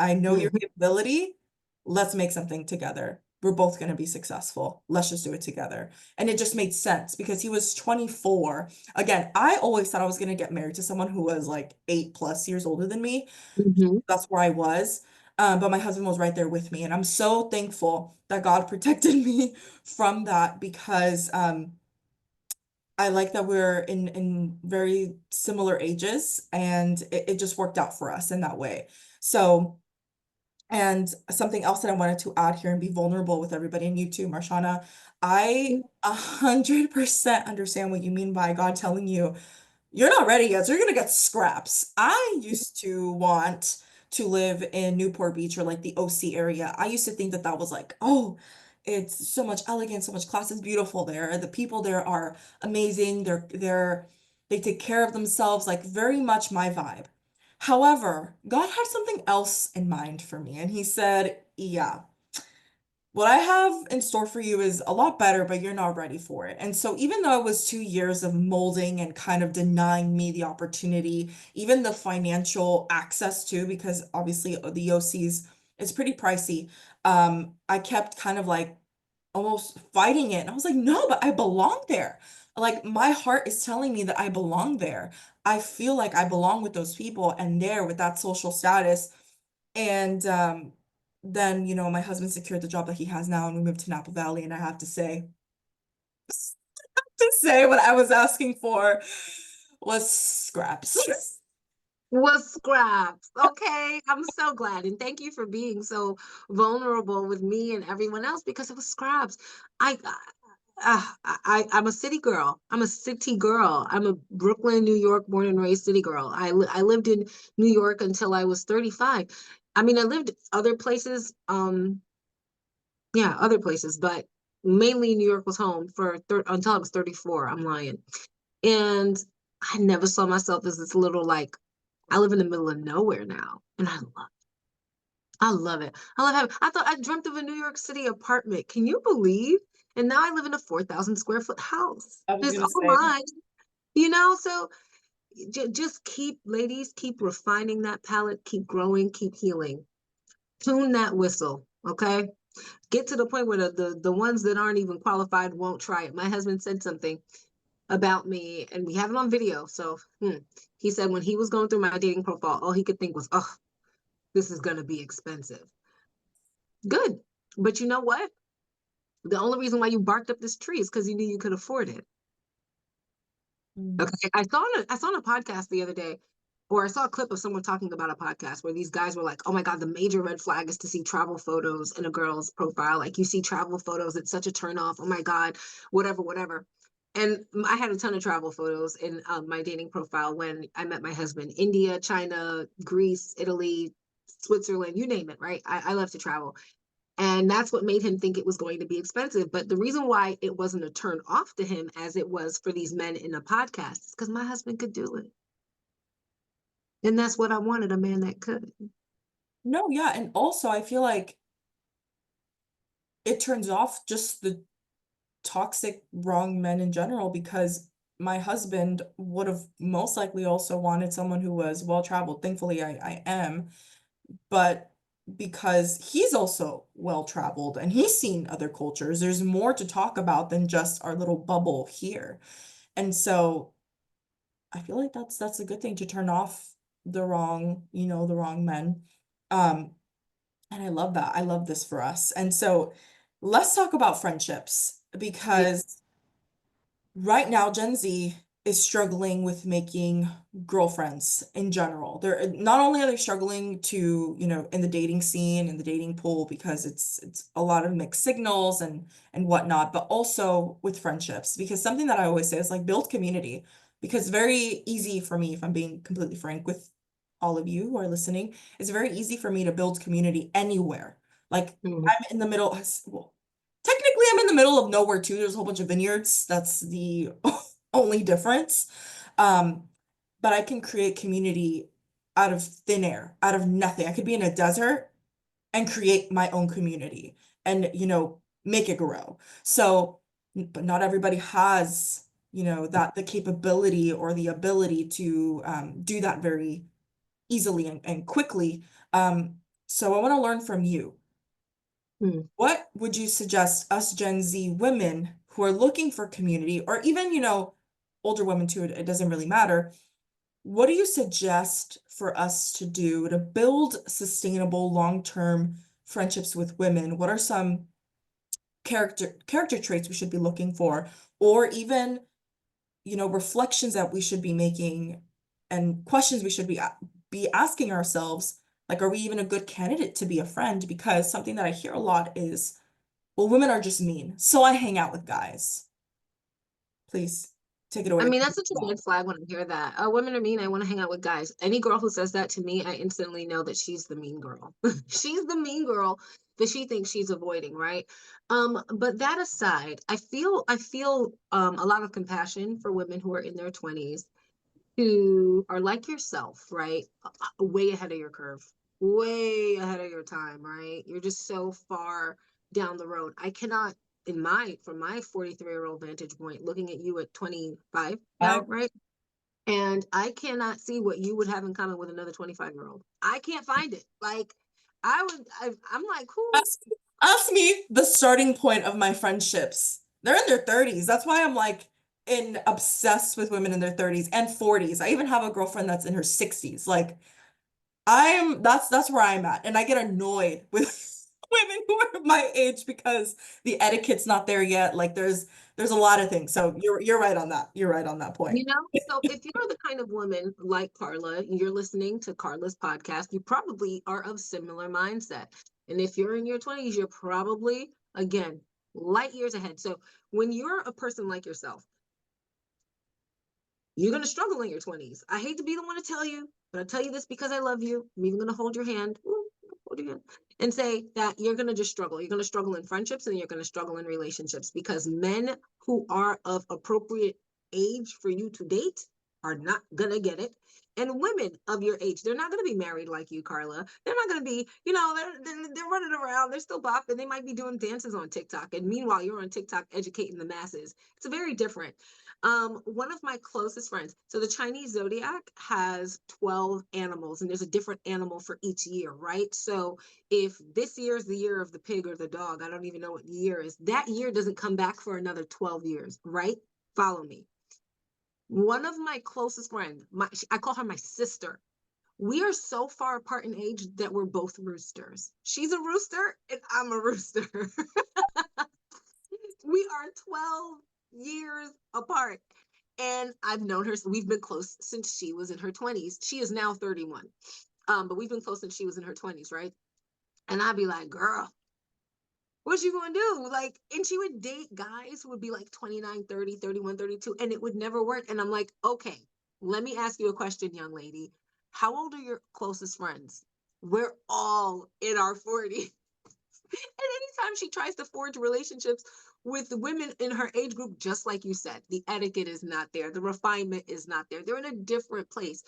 I know your mhm, capability. Let's make something together. We're both going to be successful. Let's just do it together. And it just made sense because he was 24. Again, I always thought I was going to get married to someone who was like 8+ years older than me. mhm. That's where I was. But my husband was right there with me. And I'm so thankful that God protected me from that because I like that we're in very similar ages and it just worked out for us in that way. So, and something else that I wanted to add here and be vulnerable with everybody and you too, Marshana. I 100% understand what you mean by God telling you you're not ready yet, so you're gonna get scraps. I used to want to live in Newport Beach or like the OC area. I used to think that that was like, oh, it's so much elegant, so much class is beautiful there. The people there are amazing. They take care of themselves, like very much my vibe. However, God had something else in mind for me, and he said, yeah, what I have in store for you is a lot better, but you're not ready for it. And so, even though it was 2 years of molding and kind of denying me the opportunity, even the financial access to, because obviously the OCs is pretty pricey, I kept kind of like almost fighting it. And I was like, no, but I belong there. Like, my heart is telling me that I belong there. I feel like I belong with those people and there with that social status. And then, my husband secured the job that he has now, and we moved to Napa Valley. And I have to say what I was asking for was scraps. Was scraps. Okay, I'm so glad. And thank you for being so vulnerable with me and everyone else because it was scraps. I I'm a city girl. I'm a city girl. I'm a Brooklyn, New York, born and raised city girl. I lived in New York until I was 35. I mean, I lived other places, yeah, other places, but mainly New York was home for until I was 34. I'm lying. And I never saw myself as this little, like, I live in the middle of nowhere now. And I love it. I love having, I thought I dreamt of a New York City apartment. Can you believe? And now I live in a 4,000 square foot house. I was It's gonna all say. mine, so just keep, ladies, keep refining that palette, keep growing, keep healing. Tune that whistle, okay? Get to the point where the ones that aren't even qualified won't try it. My husband said something about me, and we have it on video. So he said when he was going through my dating profile, all he could think was, oh, this is going to be expensive. Good. But you know what? The only reason why you barked up this tree is because you knew you could afford it. Mm. Okay. I saw on a podcast the other day, or I saw a clip of someone talking about a podcast where these guys were like, oh my God, the major red flag is to see travel photos in a girl's profile. Like, you see travel photos, it's such a turn off. Oh my God, whatever, whatever. And I had a ton of travel photos in my dating profile when I met my husband. India, China, Greece, Italy, Switzerland, you name it, right? I love to travel. And that's what made him think it was going to be expensive. But the reason why it wasn't a turn off to him as it was for these men in the podcast is because my husband could do it. And that's what I wanted, a man that could. No, yeah, and also I feel like it turns off just the toxic wrong men in general because my husband would have most likely also wanted someone who was well traveled. Thankfully, I am, but because he's also well traveled and he's seen other cultures, there's more to talk about than just our little bubble here. And so I feel like that's a good thing to turn off the wrong, the wrong men. Um, and I love that. I love this for us. And so let's talk about friendships Yeah. because right now, Gen Z is struggling with making girlfriends in general. They're not only are they struggling to, in the dating scene and the dating pool because it's a lot of mixed signals and whatnot, but also with friendships. Because something that I always say is like build community. Because it's very easy for me, if I'm being completely frank with all of you who are listening, it's very easy for me to build community anywhere. Like Mhm. I'm in the middle, well, technically, I'm in the middle of nowhere too. There's a whole bunch of vineyards. That's the only difference. Um, but I can create community out of thin air, out of nothing. I could be in a desert and create my own community and, make it grow. So, but not everybody has, that the capability or the ability to do that very easily and quickly. So I want to learn from you. Mhm. What would you suggest us Gen Z women who are looking for community, or even, older women too, it doesn't really matter. What do you suggest for us to do to build sustainable long-term friendships with women? What are some character traits we should be looking for, or even, reflections that we should be making and questions we should be asking ourselves, like, are we even a good candidate to be a friend? Because something that I hear a lot is, well, women are just mean, so I hang out with guys. Please take it I away. mean, that's such a red flag when I hear that. Oh, women are mean. I want to hang out with guys. Any girl who says that to me, I instantly know that she's the mean girl. She's the mean girl that she thinks she's avoiding, right? But that aside, I feel a lot of compassion for women who are in their 20s who are like yourself, right? Way ahead of your curve, way ahead of your time, right? You're just so far down the road. I cannot, from my 43-year-old vantage point, looking at you at 25 now, right? And I cannot see what you would have in common with another 25-year-old. I can't find it. Like, I'm like, who? Ask, ask me the starting point of my friendships. They're in their 30s. That's why I'm like obsessed with women in their 30s and 40s. I even have a girlfriend that's in her 60s. Like that's where I'm at. And I get annoyed with women who are my age because the etiquette's not there yet. Like there's a lot of things. So you're right on that. You're right on that point. So if you're the kind of woman like Karla, you're listening to Karla's podcast, you probably are of similar mindset. And if you're in your 20s, you're probably, again, light years ahead. So when you're a person like yourself, you're going to struggle in your 20s. I hate to be the one to tell you, but I tell you this because I love you. I'm even going to hold your hand, hold your hand, and say that you're going to just struggle. You're going to struggle in friendships and you're going to struggle in relationships because men who are of appropriate age for you to date are not gonna get it. And women of your age, they're not going to be married like you, Karla. They're not going to be, they're running around. They're still bopping. They might be doing dances on TikTok. And meanwhile, you're on TikTok educating the masses. It's very different. One of my closest friends, so the Chinese zodiac has 12 animals, and there's a different animal for each year, right? So if this year is the year of the pig or the dog, I don't even know what the year is, that year doesn't come back for another 12 years, right? Follow me. One of my closest friends, I call her my sister. We are so far apart in age that we're both roosters. She's a rooster and I'm a rooster. We are 12 years apart. And I've known her, we've been close since she was in her 20s. She is now 31. But we've been close since she was in her 20s, right? And I'd be like, girl, what you gonna do? Like, and she would date guys who would be like 29, 30, 31, 32, and it would never work. And I'm like, okay, let me ask you a question, young lady. How old are your closest friends? We're all in our 40s. And anytime she tries to forge relationships with women in her age group, just like you said, the etiquette is not there, the refinement is not there. They're in a different place.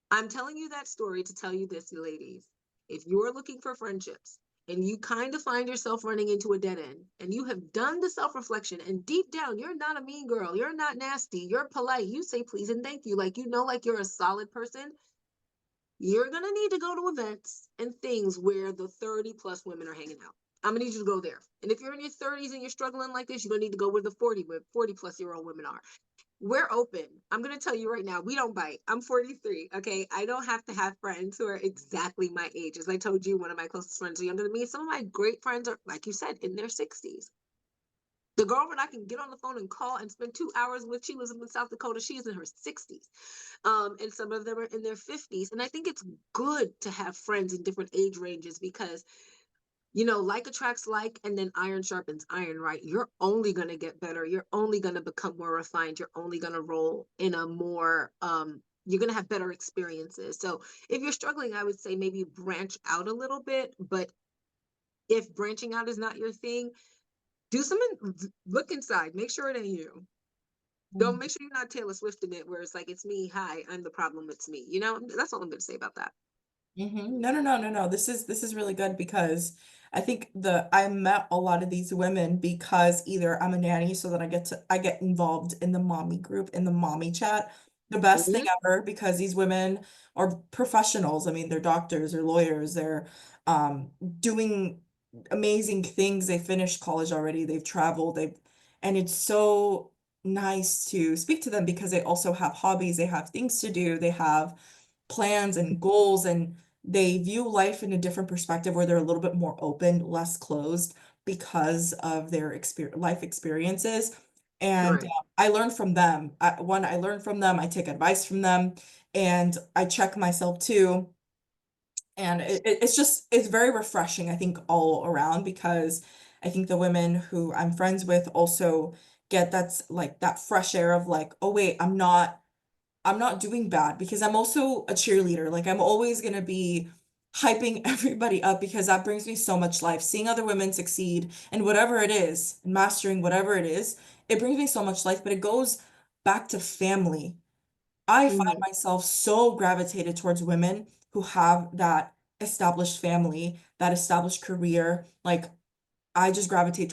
I'm telling you that story to tell you this, ladies. If you're looking for friendships and you kind of find yourself running into a dead end and you have done the self reflection and deep down, you're not a mean girl, you're not nasty, you're polite, you say please and thank you, like like you're a solid person, you're going to need to go to events and things where the 30 plus women are hanging out. I'm gonna need you to go there. And if you're in your 30s and you're struggling like this, you're gonna need to go where the 40 plus year old women are. We're open. I'm going to tell you right now, we don't bite. I'm 43. Okay. I don't have to have friends who are exactly my age. As I told you, one of my closest friends are younger than me. Some of my great friends are, like you said, in their 60s. The girl that I can get on the phone and call and spend 2 hours with, she lives in South Dakota. She's in her 60s. And some of them are in their 50s. And I think it's good to have friends in different age ranges because like attracts like, and then iron sharpens iron, right? You're only going to get better. You're only going to become more refined. You're only going to roll in a more, you're going to have better experiences. So if you're struggling, I would say maybe branch out a little bit. But if branching out is not your thing, do something, look inside, make sure it ain't you. Don't make sure you're not Taylor Swift in it, where it's like, it's me. Hi, I'm the problem. It's me. That's all I'm going to say about that. No, no, no, no, no. This is really good because I think I met a lot of these women because either I'm a nanny, so that I get involved in the mommy group, in the mommy chat. The best thing Mm-hmm. ever because these women are professionals. I mean, they're doctors, they're lawyers, they're doing amazing things. They finished college already, they've traveled, and it's so nice to speak to them because they also have hobbies, they have things to do, they have plans and goals, and they view life in a different perspective where they're a little bit more open, less closed because of their life experiences. And Right. I learn from them. I learn from them, I take advice from them, and I check myself too. And it's very refreshing, I think, all around because I think the women who I'm friends with also get that's like that fresh air of like, oh wait, I'm not doing bad because I'm also a cheerleader. Like I'm always going to be hyping everybody up because that brings me so much life. Seeing other women succeed and whatever it is, and mastering whatever it is, it brings me so much life, but it goes back to family. I find Mm-hmm. myself so gravitated towards women who have that established family, that established career. Like I just gravitate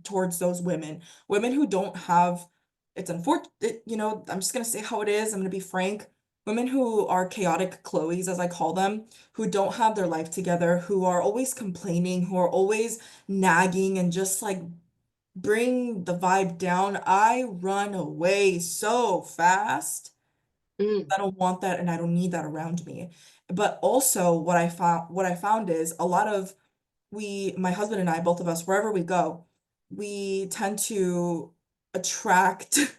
towards those women. Women who don't have it's unfortunate, I'm just gonna say how it is. I'm gonna be frank. Women who are chaotic Chloes, as I call them, who don't have their life together, who are always complaining, who are always nagging and just like bring the vibe down. I run away so fast. Mm. I don't want that and I don't need that around me. But also what I found is a lot of my husband and I, both of us, wherever we go, we tend to attract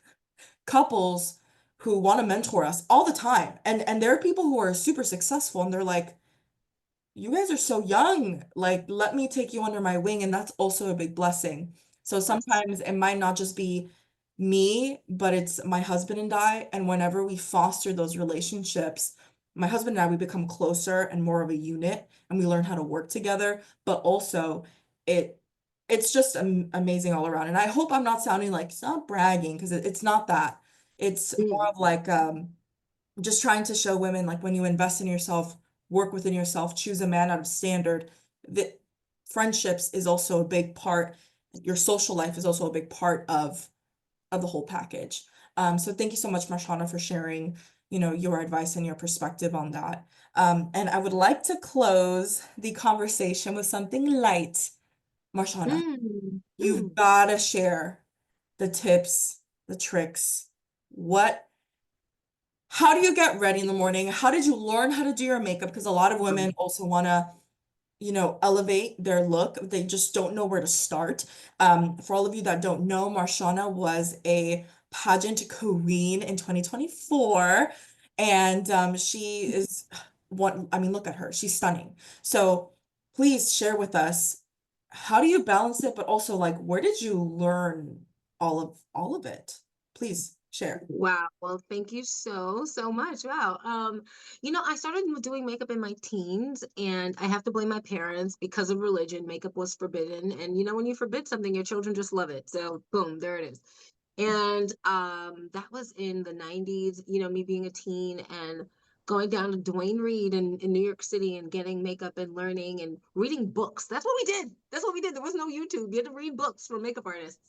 couples who want to mentor us all the time. And there are people who are super successful and they're like, you guys are so young. Like, let me take you under my wing. And that's also a big blessing. So Yes. sometimes it might not just be me, but it's my husband and I. And whenever we foster those relationships, my husband and I, we become closer and more of a unit and we learn how to work together. But also, it it's just amazing all around. And I hope I'm not sounding like it's not bragging because it's not that. It's more Mm. of like just trying to show women like when you invest in yourself, work within yourself, choose a man out of standard, that friendships is also a big part. Your social life is also a big part of the whole package. So thank you so much, Marshana, for sharing, your advice and your perspective on that. And I would like to close the conversation with something light. Marshana, Mm. you've Mm. gotta share the tips, the tricks. How do you get ready in the morning? How did you learn how to do your makeup? Because a lot of women also wanna elevate their look. They just don't know where to start. For all of you that don't know, Marshana was a pageant queen in 2024, and she is one. I mean, look at her; she's stunning. So please share with us how do you balance it, but also like where did you learn all of it? Please share. Wow. Well, thank you so much. Wow. I started doing makeup in my teens, and I have to blame my parents because of religion. Makeup was forbidden, and when you forbid something, your children just love it. So, boom, there it is. And that was in the 90s, me being a teen and going down to Dwayne Reed in New York City and getting makeup and learning and reading books. That's what we did. That's what we did. There was no YouTube. You had to read books from makeup artists.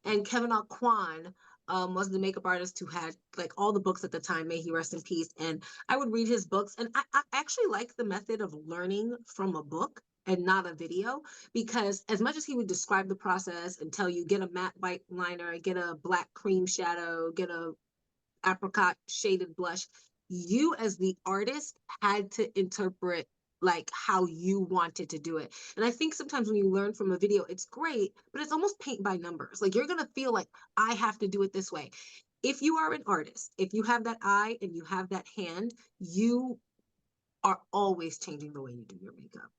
And Kevin Aucoin was the makeup artist who had like all the books at the time. May he rest in peace. And I would read his books, and I actually like the method of learning from a book and not a video, because as much as he would describe the process and tell you get a matte white liner, get a black cream shadow, get a apricot shaded blush, you as the artist had to interpret like how you wanted to do it. And I think sometimes when you learn from a video, it's great, but it's almost paint by numbers. Like you're going to feel like I have to do it this way. If you are an artist, if you have that eye and you have that hand, you are always changing the way you do your makeup.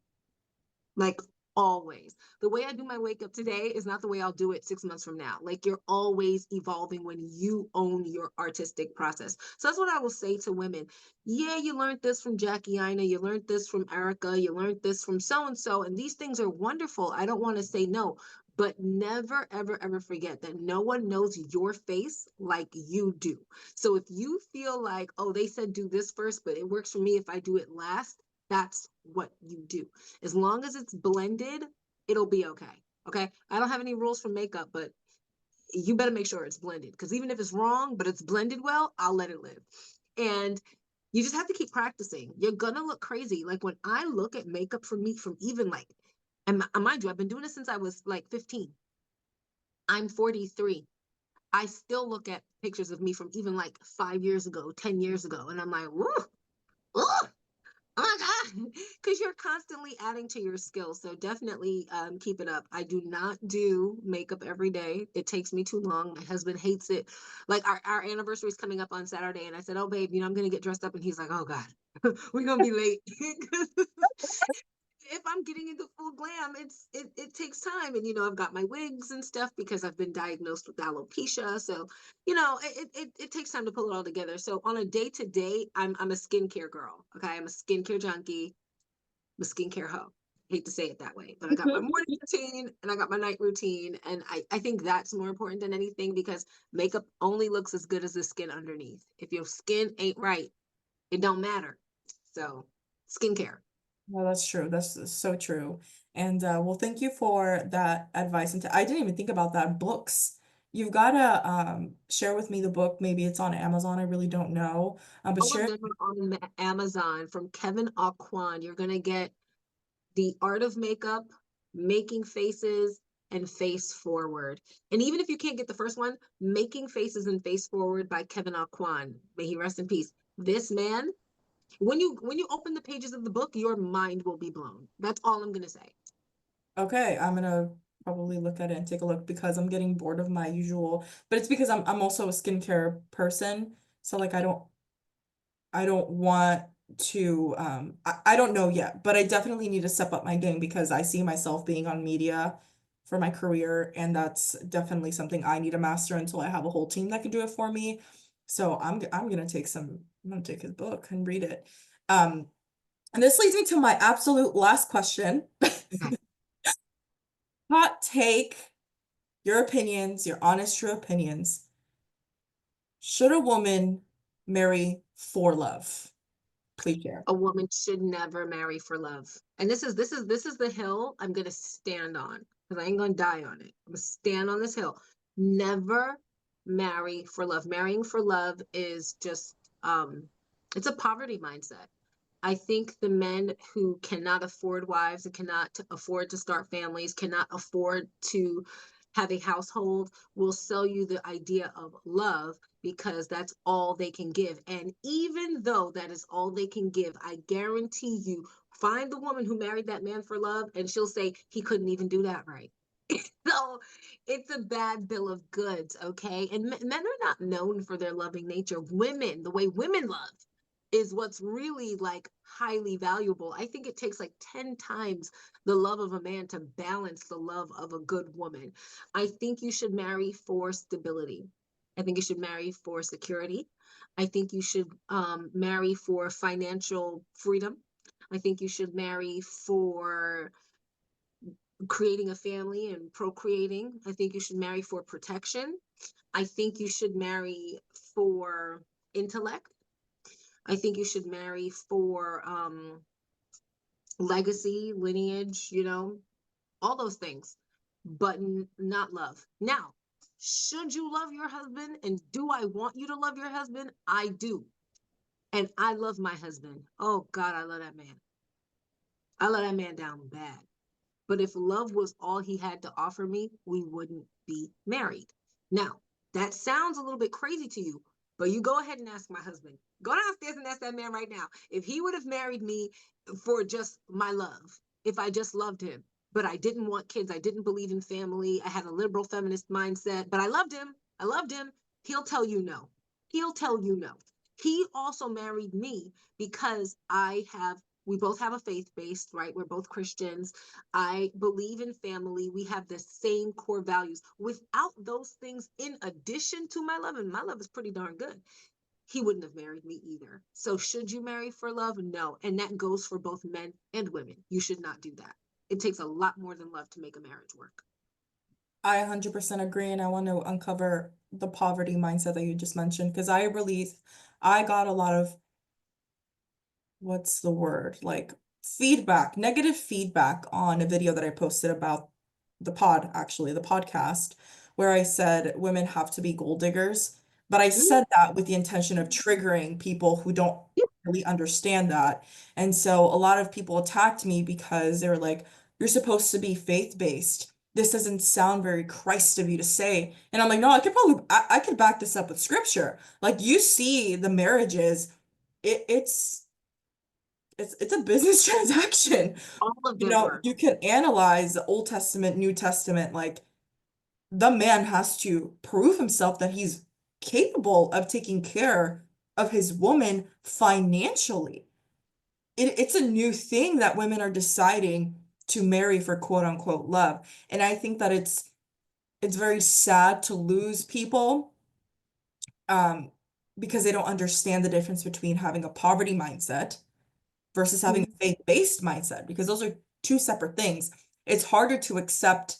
Like always. The way I do my wake up today is not the way I'll do it 6 months from now. Like you're always evolving when you own your artistic process. So that's what I will say to women. Yeah, you learned this from Jackie Ina, you learned this from Erica, you learned this from so and so, and these things are wonderful. I don't want to say no, but never, ever, ever forget that no one knows your face like you do. So if you feel like, oh, they said do this first, but it works for me if I do it last, that's what you do. As long as it's blended, it'll be okay. Okay. I don't have any rules for makeup, but you better make sure it's blended, because even if it's wrong, but it's blended well, I'll let it live. And you just have to keep practicing. You're gonna look crazy. Like when I look at makeup for me from even like, and mind you, I've been doing this since I was like 15. I'm 43. I still look at pictures of me from even like 5 years ago, 10 years ago, and I'm like, whoa, oh my God, because you're constantly adding to your skills. So definitely keep it up. I do not do makeup every day. It takes me too long. My husband hates it. Like our anniversary is coming up on Saturday, and I said, oh, babe, I'm going to get dressed up. And he's like, oh, God, we're going to be late. If I'm getting into full glam, it takes time. And I've got my wigs and stuff because I've been diagnosed with alopecia. So, it takes time to pull it all together. So on a day to day, I'm a skincare girl. Okay. I'm a skincare junkie, I'm a skincare hoe. Hate to say it that way, but I got my morning routine and I got my night routine. And I think that's more important than anything, because makeup only looks as good as the skin underneath. If your skin ain't right, it don't matter. So skincare. Well, that's true. That's so true. And well, thank you for that advice. And I didn't even think about that. Books. You've got to share with me the book. Maybe it's on Amazon. I really don't know. But All of share. them are on Amazon from Kevin Aucoin. You're going to get The Art of Makeup, Making Faces, and Face Forward. And even if you can't get the first one, Making Faces and Face Forward by Kevin Aucoin. May he rest in peace. This man, when you open the pages of the book, your mind will be blown. That's all I'm going to say. Okay, I'm gonna probably look at it and take a look because I'm getting bored of my usual. But it's because I'm also a skincare person. So like I don't want to I don't know yet, but I definitely need to step up my game because I see myself being on media for my career, and that's definitely something I need to master until I have a whole team that can do it for me. So I'm gonna take his book and read it. Um and this leads me to my absolute last question. Okay. Hot take, your opinions, your honest, true opinions. Should a woman marry for love? Please share. A woman should never marry for love. And this is the hill I'm gonna stand on because I ain't gonna die on it. I'm gonna stand on this hill. Never marry for love. Marrying for love is just it's a poverty mindset. I think the men who cannot afford wives and cannot afford to start families, cannot afford to have a household, will sell you the idea of love because that's all they can give. And even though that is all they can give, I guarantee you, find the woman who married that man for love, and she'll say he couldn't even do that right. So it's a bad bill of goods, okay? And men are not known for their loving nature. Women, the way women love, is what's really like highly valuable. I think it takes like 10 times the love of a man to balance the love of a good woman. I think you should marry for stability. I think you should marry for security. I think you should marry for financial freedom. I think you should marry for creating a family and procreating. I think you should marry for protection. I think you should marry for intellect. I think you should marry for legacy, lineage, all those things, but not love. Now, should you love your husband? And do I want you to love your husband? I do. And I love my husband. Oh God, I love that man. I love that man down bad. But if love was all he had to offer me, we wouldn't be married. Now, that sounds a little bit crazy to you, but you go ahead and ask my husband. Go downstairs and ask that man right now if he would have married me for just my love, if I just loved him, but I didn't want kids. I didn't believe in family. I had a liberal feminist mindset, but I loved him. I loved him. He'll tell you no. He'll tell you no. He also married me because we both have a faith based, right? We're both Christians. I believe in family. We have the same core values. Without those things, in addition to my love, and my love is pretty darn good, he wouldn't have married me either. So should you marry for love? No. And that goes for both men and women. You should not do that. It takes a lot more than love to make a marriage work. I 100% agree, and I want to uncover the poverty mindset that you just mentioned because I got a lot of, what's the word? Like feedback, negative feedback on a video that I posted about the podcast, where I said women have to be gold diggers. But I said that with the intention of triggering people who don't really understand that. And so a lot of people attacked me because they were like, you're supposed to be faith-based. This doesn't sound very Christ of you to say. And I'm like, no, I could back this up with scripture. Like you see the marriages, it's it's a business transaction. All of them were. You can analyze the Old Testament, New Testament, like the man has to prove himself that he's capable of taking care of his woman financially. It's a new thing that women are deciding to marry for quote unquote love. And I think that it's very sad to lose people um because they don't understand the difference between having a poverty mindset versus having a Mhm. faith-based mindset because those are two separate things. It's harder to accept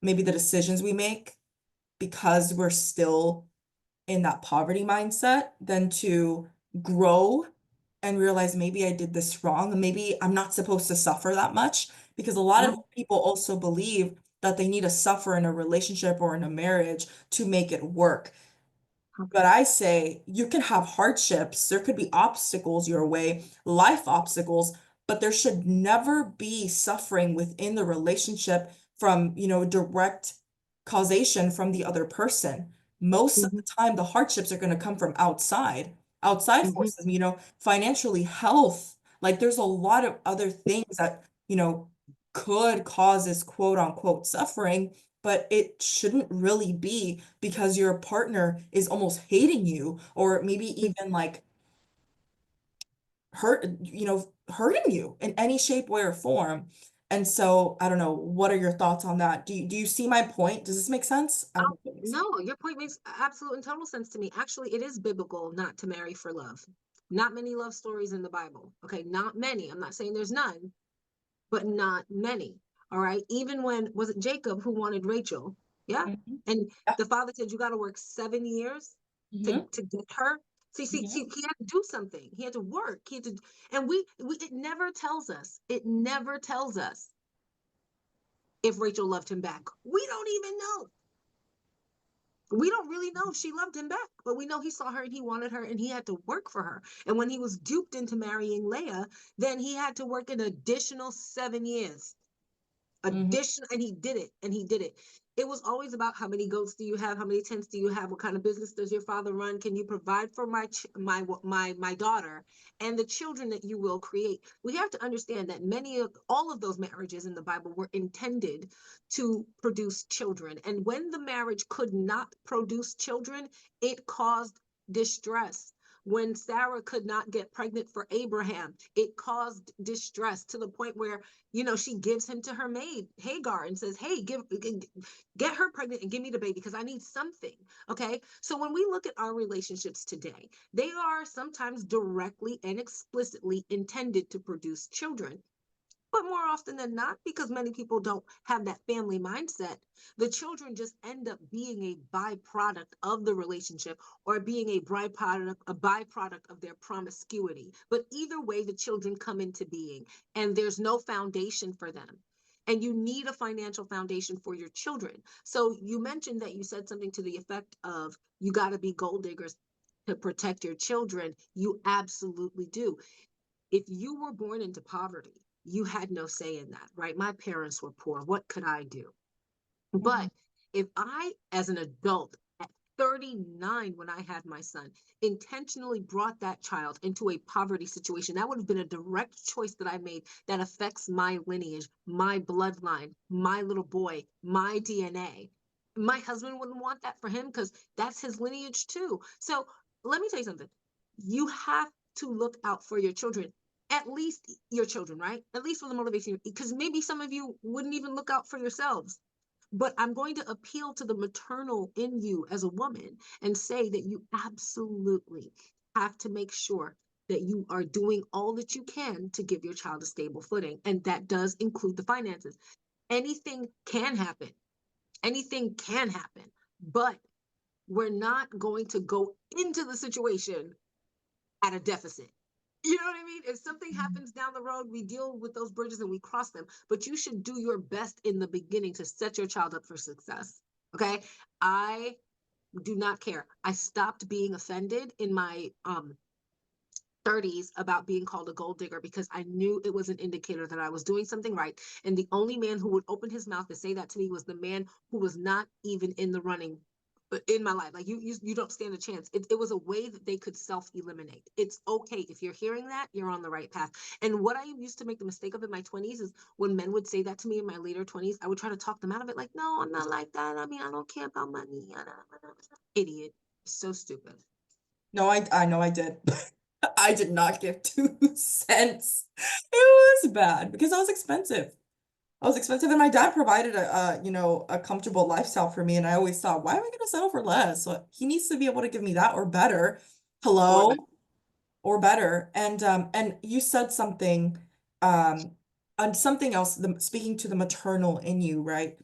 maybe the decisions we make because we're still in that poverty mindset than to grow and realize maybe I did this wrong and maybe I'm not supposed to suffer that much because a lot of people also believe that they need to suffer in a relationship or in a marriage to make it work. But I say you can have hardships, there could be obstacles your way, life obstacles, but there should never be suffering within the relationship from, direct causation from the other person. Most of the Mhm. time, the hardships are going to come from outside Mhm. forces, financially, health. Like there's a lot of other things that, could cause this quote unquote suffering, but it shouldn't really be because your partner is almost hating you or maybe even like hurting you in any shape, way, or form. And so I don't know, what are your thoughts on that? Do you see my point? Does this make sense? I don't know if it makes sense. No, your point makes absolute and total sense to me. Actually, it is biblical not to marry for love. Not many love stories in the Bible. Okay, not many. I'm not saying there's none, but not many. All right. Even when, was it Jacob who wanted Rachel? Yeah. Mhm. And Yeah. the father said, you got to work 7 years Mhm. to get her. See, Mhm. he had to do something. He had to work. He had to, and it never tells us. It never tells us if Rachel loved him back. We don't even know. We don't really know if she loved him back, but we know he saw her and he wanted her and he had to work for her. And when he was duped into marrying Leah, then he had to work an additional 7 years. Mhm. Additional, and he did it, and he did it. It was always about how many goats do you have, how many tents do you have, what kind of business does your father run, can you provide for my daughter and the children that you will create. We have to understand that many of all of those marriages in the Bible were intended to produce children, and when the marriage could not produce children, it caused distress. When Sarah could not get pregnant for Abraham, it caused distress to the point where, she gives him to her maid Hagar and says, hey, get her pregnant and give me the baby because I need something. Okay. So when we look at our relationships today, they are sometimes directly and explicitly intended to produce children. But more often than not, because many people don't have that family mindset, the children just end up being a byproduct of the relationship or being a byproduct of their promiscuity. But either way, the children come into being and there's no foundation for them. And you need a financial foundation for your children. So you mentioned that you said something to the effect of you got to be gold diggers to protect your children. You absolutely do. If you were born into poverty, you had no say in that, right? My parents were poor. What could I do? Mhm. But if I, as an adult, at 39, when I had my son, intentionally brought that child into a poverty situation, that would have been a direct choice that I made that affects my lineage, my bloodline, my little boy, my DNA. My husband wouldn't want that for him because that's his lineage too. So let me tell you something. You have to look out for your children, at least your children, right? At least for the motivation, because maybe some of you wouldn't even look out for yourselves. But I'm going to appeal to the maternal in you as a woman and say that you absolutely have to make sure that you are doing all that you can to give your child a stable footing. And that does include the finances. Anything can happen. Anything can happen. But we're not going to go into the situation at a deficit. You know what I mean? If something happens down the road, we deal with those bridges and we cross them. But you should do your best in the beginning to set your child up for success. Okay. I do not care. I stopped being offended in my 30s about being called a gold digger because I knew it was an indicator that I was doing something right. And the only man who would open his mouth to say that to me was the man who was not even in the running in my life. Like you don't stand a chance. It was a way that they could self-eliminate. It's okay. If you're hearing that, you're on the right path. And what I used to make the mistake of in my 20s is when men would say that to me in my later 20s, I would try to talk them out of it. Like, no, I'm not like that. I mean, I don't care about money. Idiot. So stupid. No, I know I did. I did not give 2 cents. It was bad because I was expensive. I was expensive, and my dad provided a comfortable lifestyle for me, and I always thought, why am I gonna settle for less? So he needs to be able to give me that or better. Or Hello? Or better. And you said something, um, on something else, speaking to the maternal in you, right?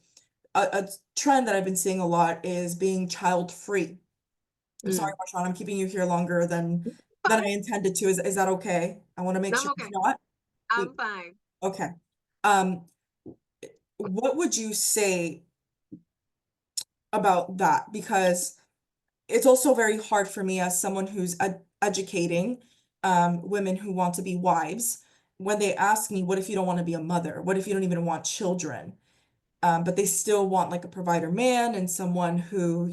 A trend that I've been seeing a lot is being child free. I'm sorry, mm. Marshawn, I'm keeping you here longer than I Fine. intended to. Is that okay? I want to make I'm sure it's okay. not. I'm We fine. okay. Um, what would you say about that? Because it's also very hard for me as someone who's educating women who want to be wives when they ask me, what if you don't want to be a mother? What if you don't even want children? But they still want like a provider man and someone who,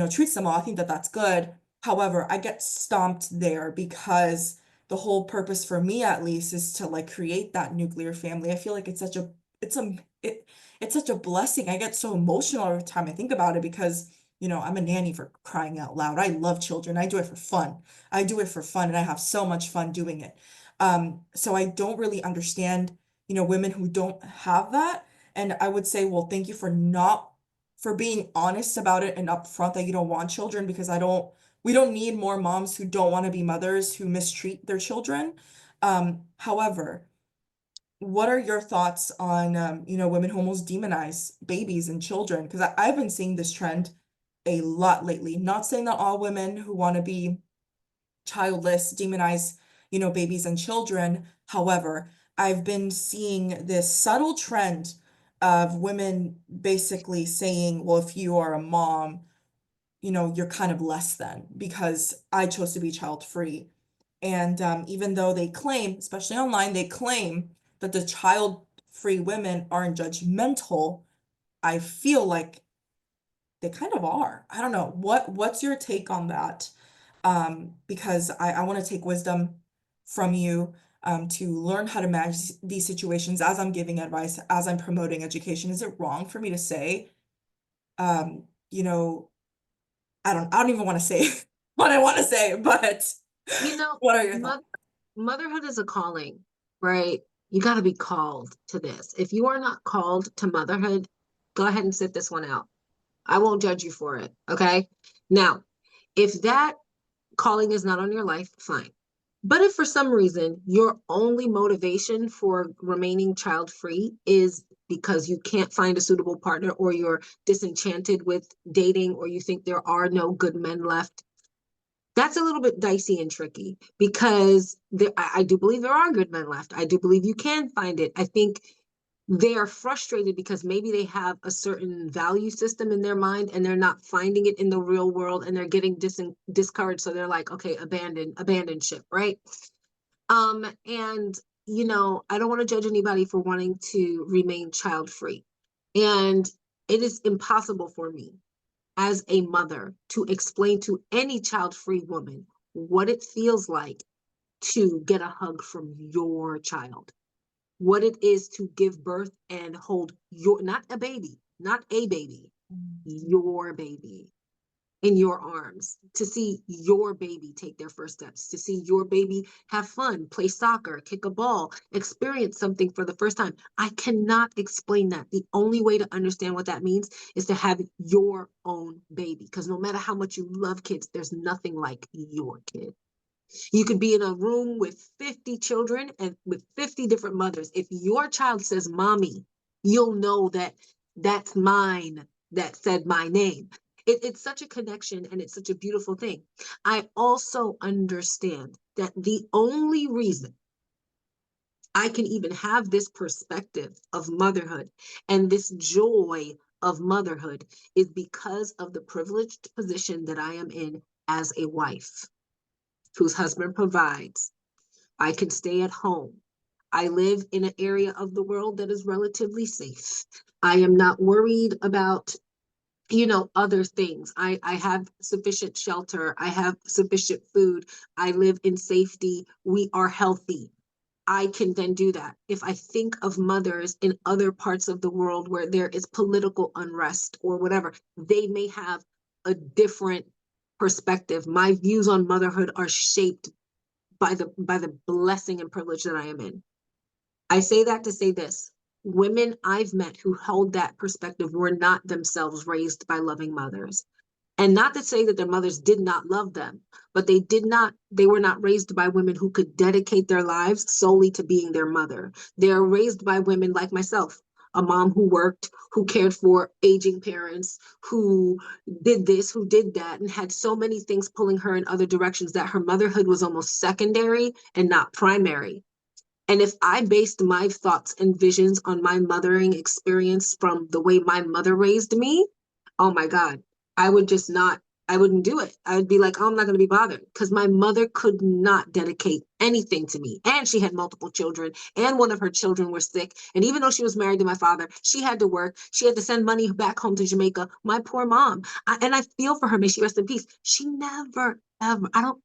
treats them all. I think that that's good. However, I get stomped there because the whole purpose for me at least is to like create that nuclear family. I feel like it's a it, it's such a blessing. I get so emotional every time I think about it because, I'm a nanny for crying out loud. I love children. I do it for fun. I do it for fun and I have so much fun doing it. So I don't really understand, women who don't have that. And I would say, well, thank you for being honest about it and upfront that you don't want children because we don't need more moms who don't want to be mothers who mistreat their children. However, what are your thoughts on, women who almost demonize babies and children? Because I've been seeing this trend a lot lately. Not saying that all women who want to be childless demonize, babies and children. However, I've been seeing this subtle trend of women basically saying, well, if you are a mom, you're kind of less than because I chose to be child free. And even though they claim, especially online, they claim that the child free women aren't judgmental, I feel like they kind of are. I don't know. What's your take on that? Because I want to take wisdom from you to learn how to manage these situations as I'm giving advice, as I'm promoting education. Is it wrong for me to say, um, you know, I don't even want to say what I want to say, but You know, what are your thoughts? mo motherhood is a calling, right? You gotta be called to this. If you are not called to motherhood, go ahead and sit this one out. I won't judge you for it, okay? Now, if that calling is not on your life, fine. But if for some reason your only motivation for remaining child free is because you can't find a suitable partner, or you're disenchanted with dating, or you think there are no good men left, that's a little bit dicey and tricky, because I do believe there are good men left. I do believe you can find it. I think they are frustrated because maybe they have a certain value system in their mind and they're not finding it in the real world, and they're getting discouraged. So they're like, okay, abandon ship, right? And I don't want to judge anybody for wanting to remain child free. And it is impossible for me as a mother to explain to any child free woman what it feels like to get a hug from your child, what it is to give birth and hold not a baby, your baby in your arms, to see your baby take their first steps, to see your baby have fun, play soccer, kick a ball, experience something for the first time. I cannot explain that. The only way to understand what that means is to have your own baby, because no matter how much you love kids, there's nothing like your kid. You could be in a room with 50 children and with 50 different mothers. If your child says mommy, you'll know that that's mine, that said my name. It's such a connection, and it's such a beautiful thing. I also understand that the only reason I can even have this perspective of motherhood and this joy of motherhood is because of the privileged position that I am in as a wife whose husband provides. I can stay at home. I live in an area of the world that is relatively safe. I am not worried about, other things. I have sufficient shelter. I have sufficient food. I live in safety. We are healthy. I can then do that. If I think of mothers in other parts of the world where there is political unrest or whatever, they may have a different perspective. My views on motherhood are shaped by the blessing and privilege that I am in. I say that to say this. Women I've met who hold that perspective were not themselves raised by loving mothers. And not to say that their mothers did not love them, but they were not raised by women who could dedicate their lives solely to being their mother. They are raised by women like myself, a mom who worked, who cared for aging parents, who did this, who did that, and had so many things pulling her in other directions that her motherhood was almost secondary and not primary. And if I based my thoughts and visions on my mothering experience from the way my mother raised me, oh my God, I would just not, I wouldn't do it. I would be like, oh, I'm not going to be bothered, because my mother could not dedicate anything to me. And she had multiple children, and one of her children were sick. And even though she was married to my father, she had to work. She had to send money back home to Jamaica. My poor mom. And I feel for her. May she rest in peace. She never, ever, I don't,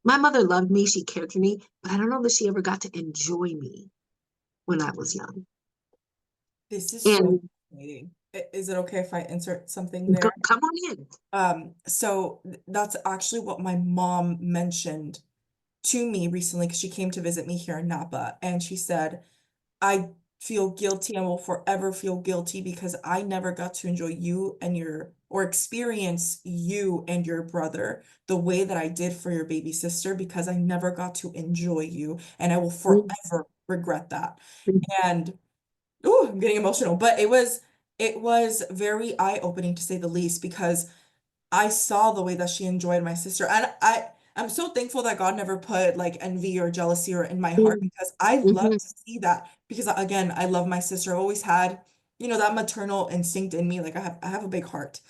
my mother loved me. She cared for me, but I don't know that she ever got to enjoy me when I was young. This is so And fascinating. Is it okay if I insert something there? come on in. So that's actually what my mom mentioned to me recently because she came to visit me here in Napa, and she said, I feel guilty and will forever feel guilty because I never got to enjoy you and or experience you and your brother the way that I did for your baby sister because I never got to enjoy you. And I will forever regret that. And oh, I'm getting emotional, but it was very eye-opening to say the least because I saw the way that she enjoyed my sister. And I'm so thankful that God never put like envy or jealousy or in my heart because I love Mhm. to see that because again, I love my sister. I always had, that maternal instinct in me. Like I have a big heart.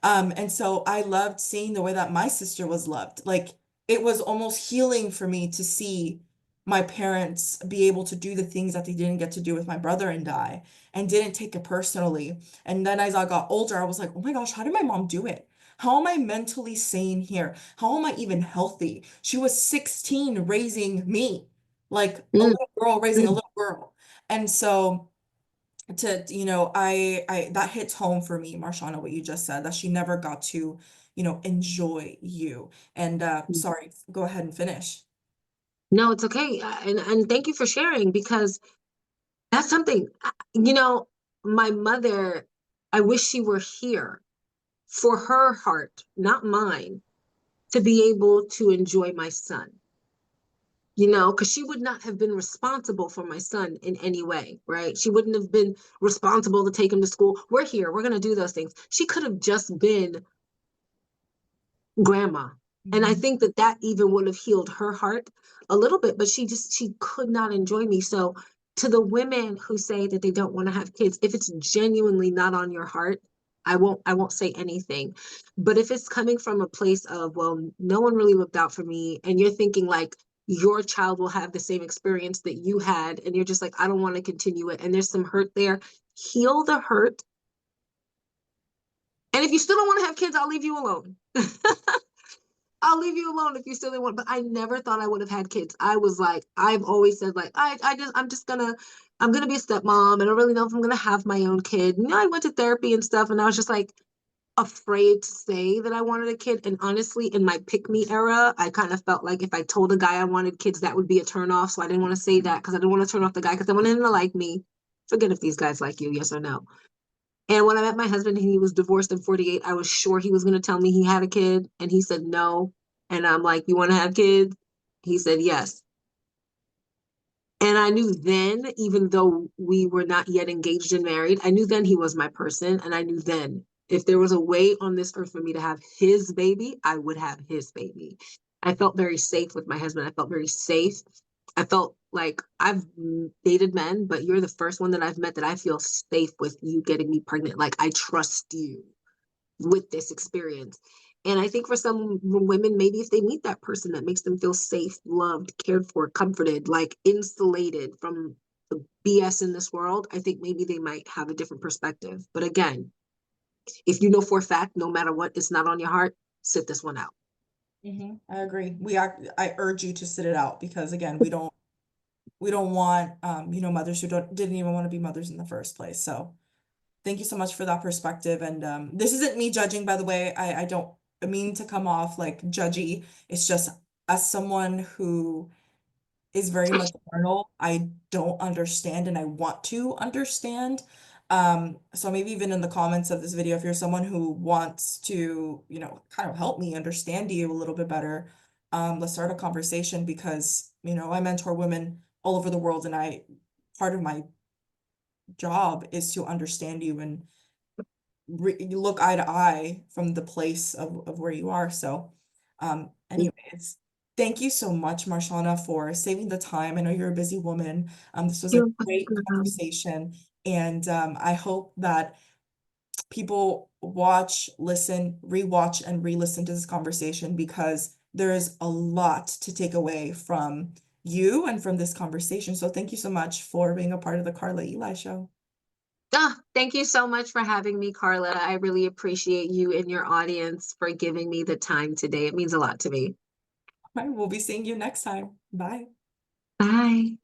And so I loved seeing the way that my sister was loved. Like it was almost healing for me to see my parents be able to do the things that they didn't get to do with my brother and I and didn't take it personally. And then as I got older, I was like, oh my gosh, how did my mom do it? How am I mentally sane here? How am I even healthy? She was 16 raising me, like a Mhm. little girl raising a little girl. And so I that hits home for me, Marshana, what you just said, that she never got to, enjoy you. And sorry, go ahead and finish. No, it's okay. And thank you for sharing because that's something, my mother, I wish she were here for her heart, not mine, to be able to enjoy my son, because she would not have been responsible for my son in any way, right? She wouldn't have been responsible to take him to school. We're here, we're going to do those things. She could have just been grandma. And I Mhm. think that that even would have healed her heart a little bit, but she could not enjoy me. So to the women who say that they don't want to have kids, if it's genuinely not on your heart, I won't say anything. But if it's coming from a place of, well, no one really looked out for me, and you're thinking like your child will have the same experience that you had, and you're just like, I don't want to continue it, and there's some hurt there, heal the hurt. And if you still don't want to have kids, I'll leave you alone. I'll leave you alone if you still didn't want. But I never thought I would have had kids. I was like, I've always said like, I'm gonna be a stepmom. I don't really know if I'm gonna have my own kid. I went to therapy and stuff, and I was just like afraid to say that I wanted a kid. And honestly, in my pick me era, I kind of felt like if I told a guy I wanted kids, that would be a turn off. So I didn't want to say that because I didn't want to turn off the guy because I wanted him to like me. Forget if these guys like you, yes or no. And when I met my husband and he was divorced in 48, I was sure he was going to tell me he had a kid. And he said no. And I'm like, you want to have kids? He said yes. And I knew then, even though we were not yet engaged and married, I knew then he was my person. And I knew then if there was a way on this earth for me to have his baby, I would have his baby. I felt very safe with my husband. I felt very safe. I felt like I've dated men, but you're the first one that I've met that I feel safe with you getting me pregnant. Like I trust you with this experience. And I think for some women, maybe if they meet that person that makes them feel safe, loved, cared for, comforted, like insulated from the BS in this world, I think maybe they might have a different perspective. But again, if you know for a fact, no matter what, it's not on your heart, sit this one out. I agree. I urge you to sit it out because again, we don't want mothers who didn't even want to be mothers in the first place. So thank you so much for that perspective. And this isn't me judging, by the way. I don't mean to come off like judgy. It's just as someone who is very much carnal, I don't understand and I want to understand. So maybe even in the comments of this video, if you're someone who wants to, kind of help me understand you a little bit better, let's start a conversation because, I mentor women all over the world and part of my job is to understand you and you look eye to eye from the place of where you are. So, anyways, thank you so much, Marshana, for saving the time. I know you're a busy woman. This was a You're great welcome. conversation, and I hope that people watch, listen, rewatch, and re-listen to this conversation because there is a lot to take away from you and from this conversation. So, thank you so much for being a part of the Carla Eli Show. Thank you so much for having me, Carla. I really appreciate you and your audience for giving me the time today. It means a lot to me. All right, we'll be seeing you next time. Bye. Bye.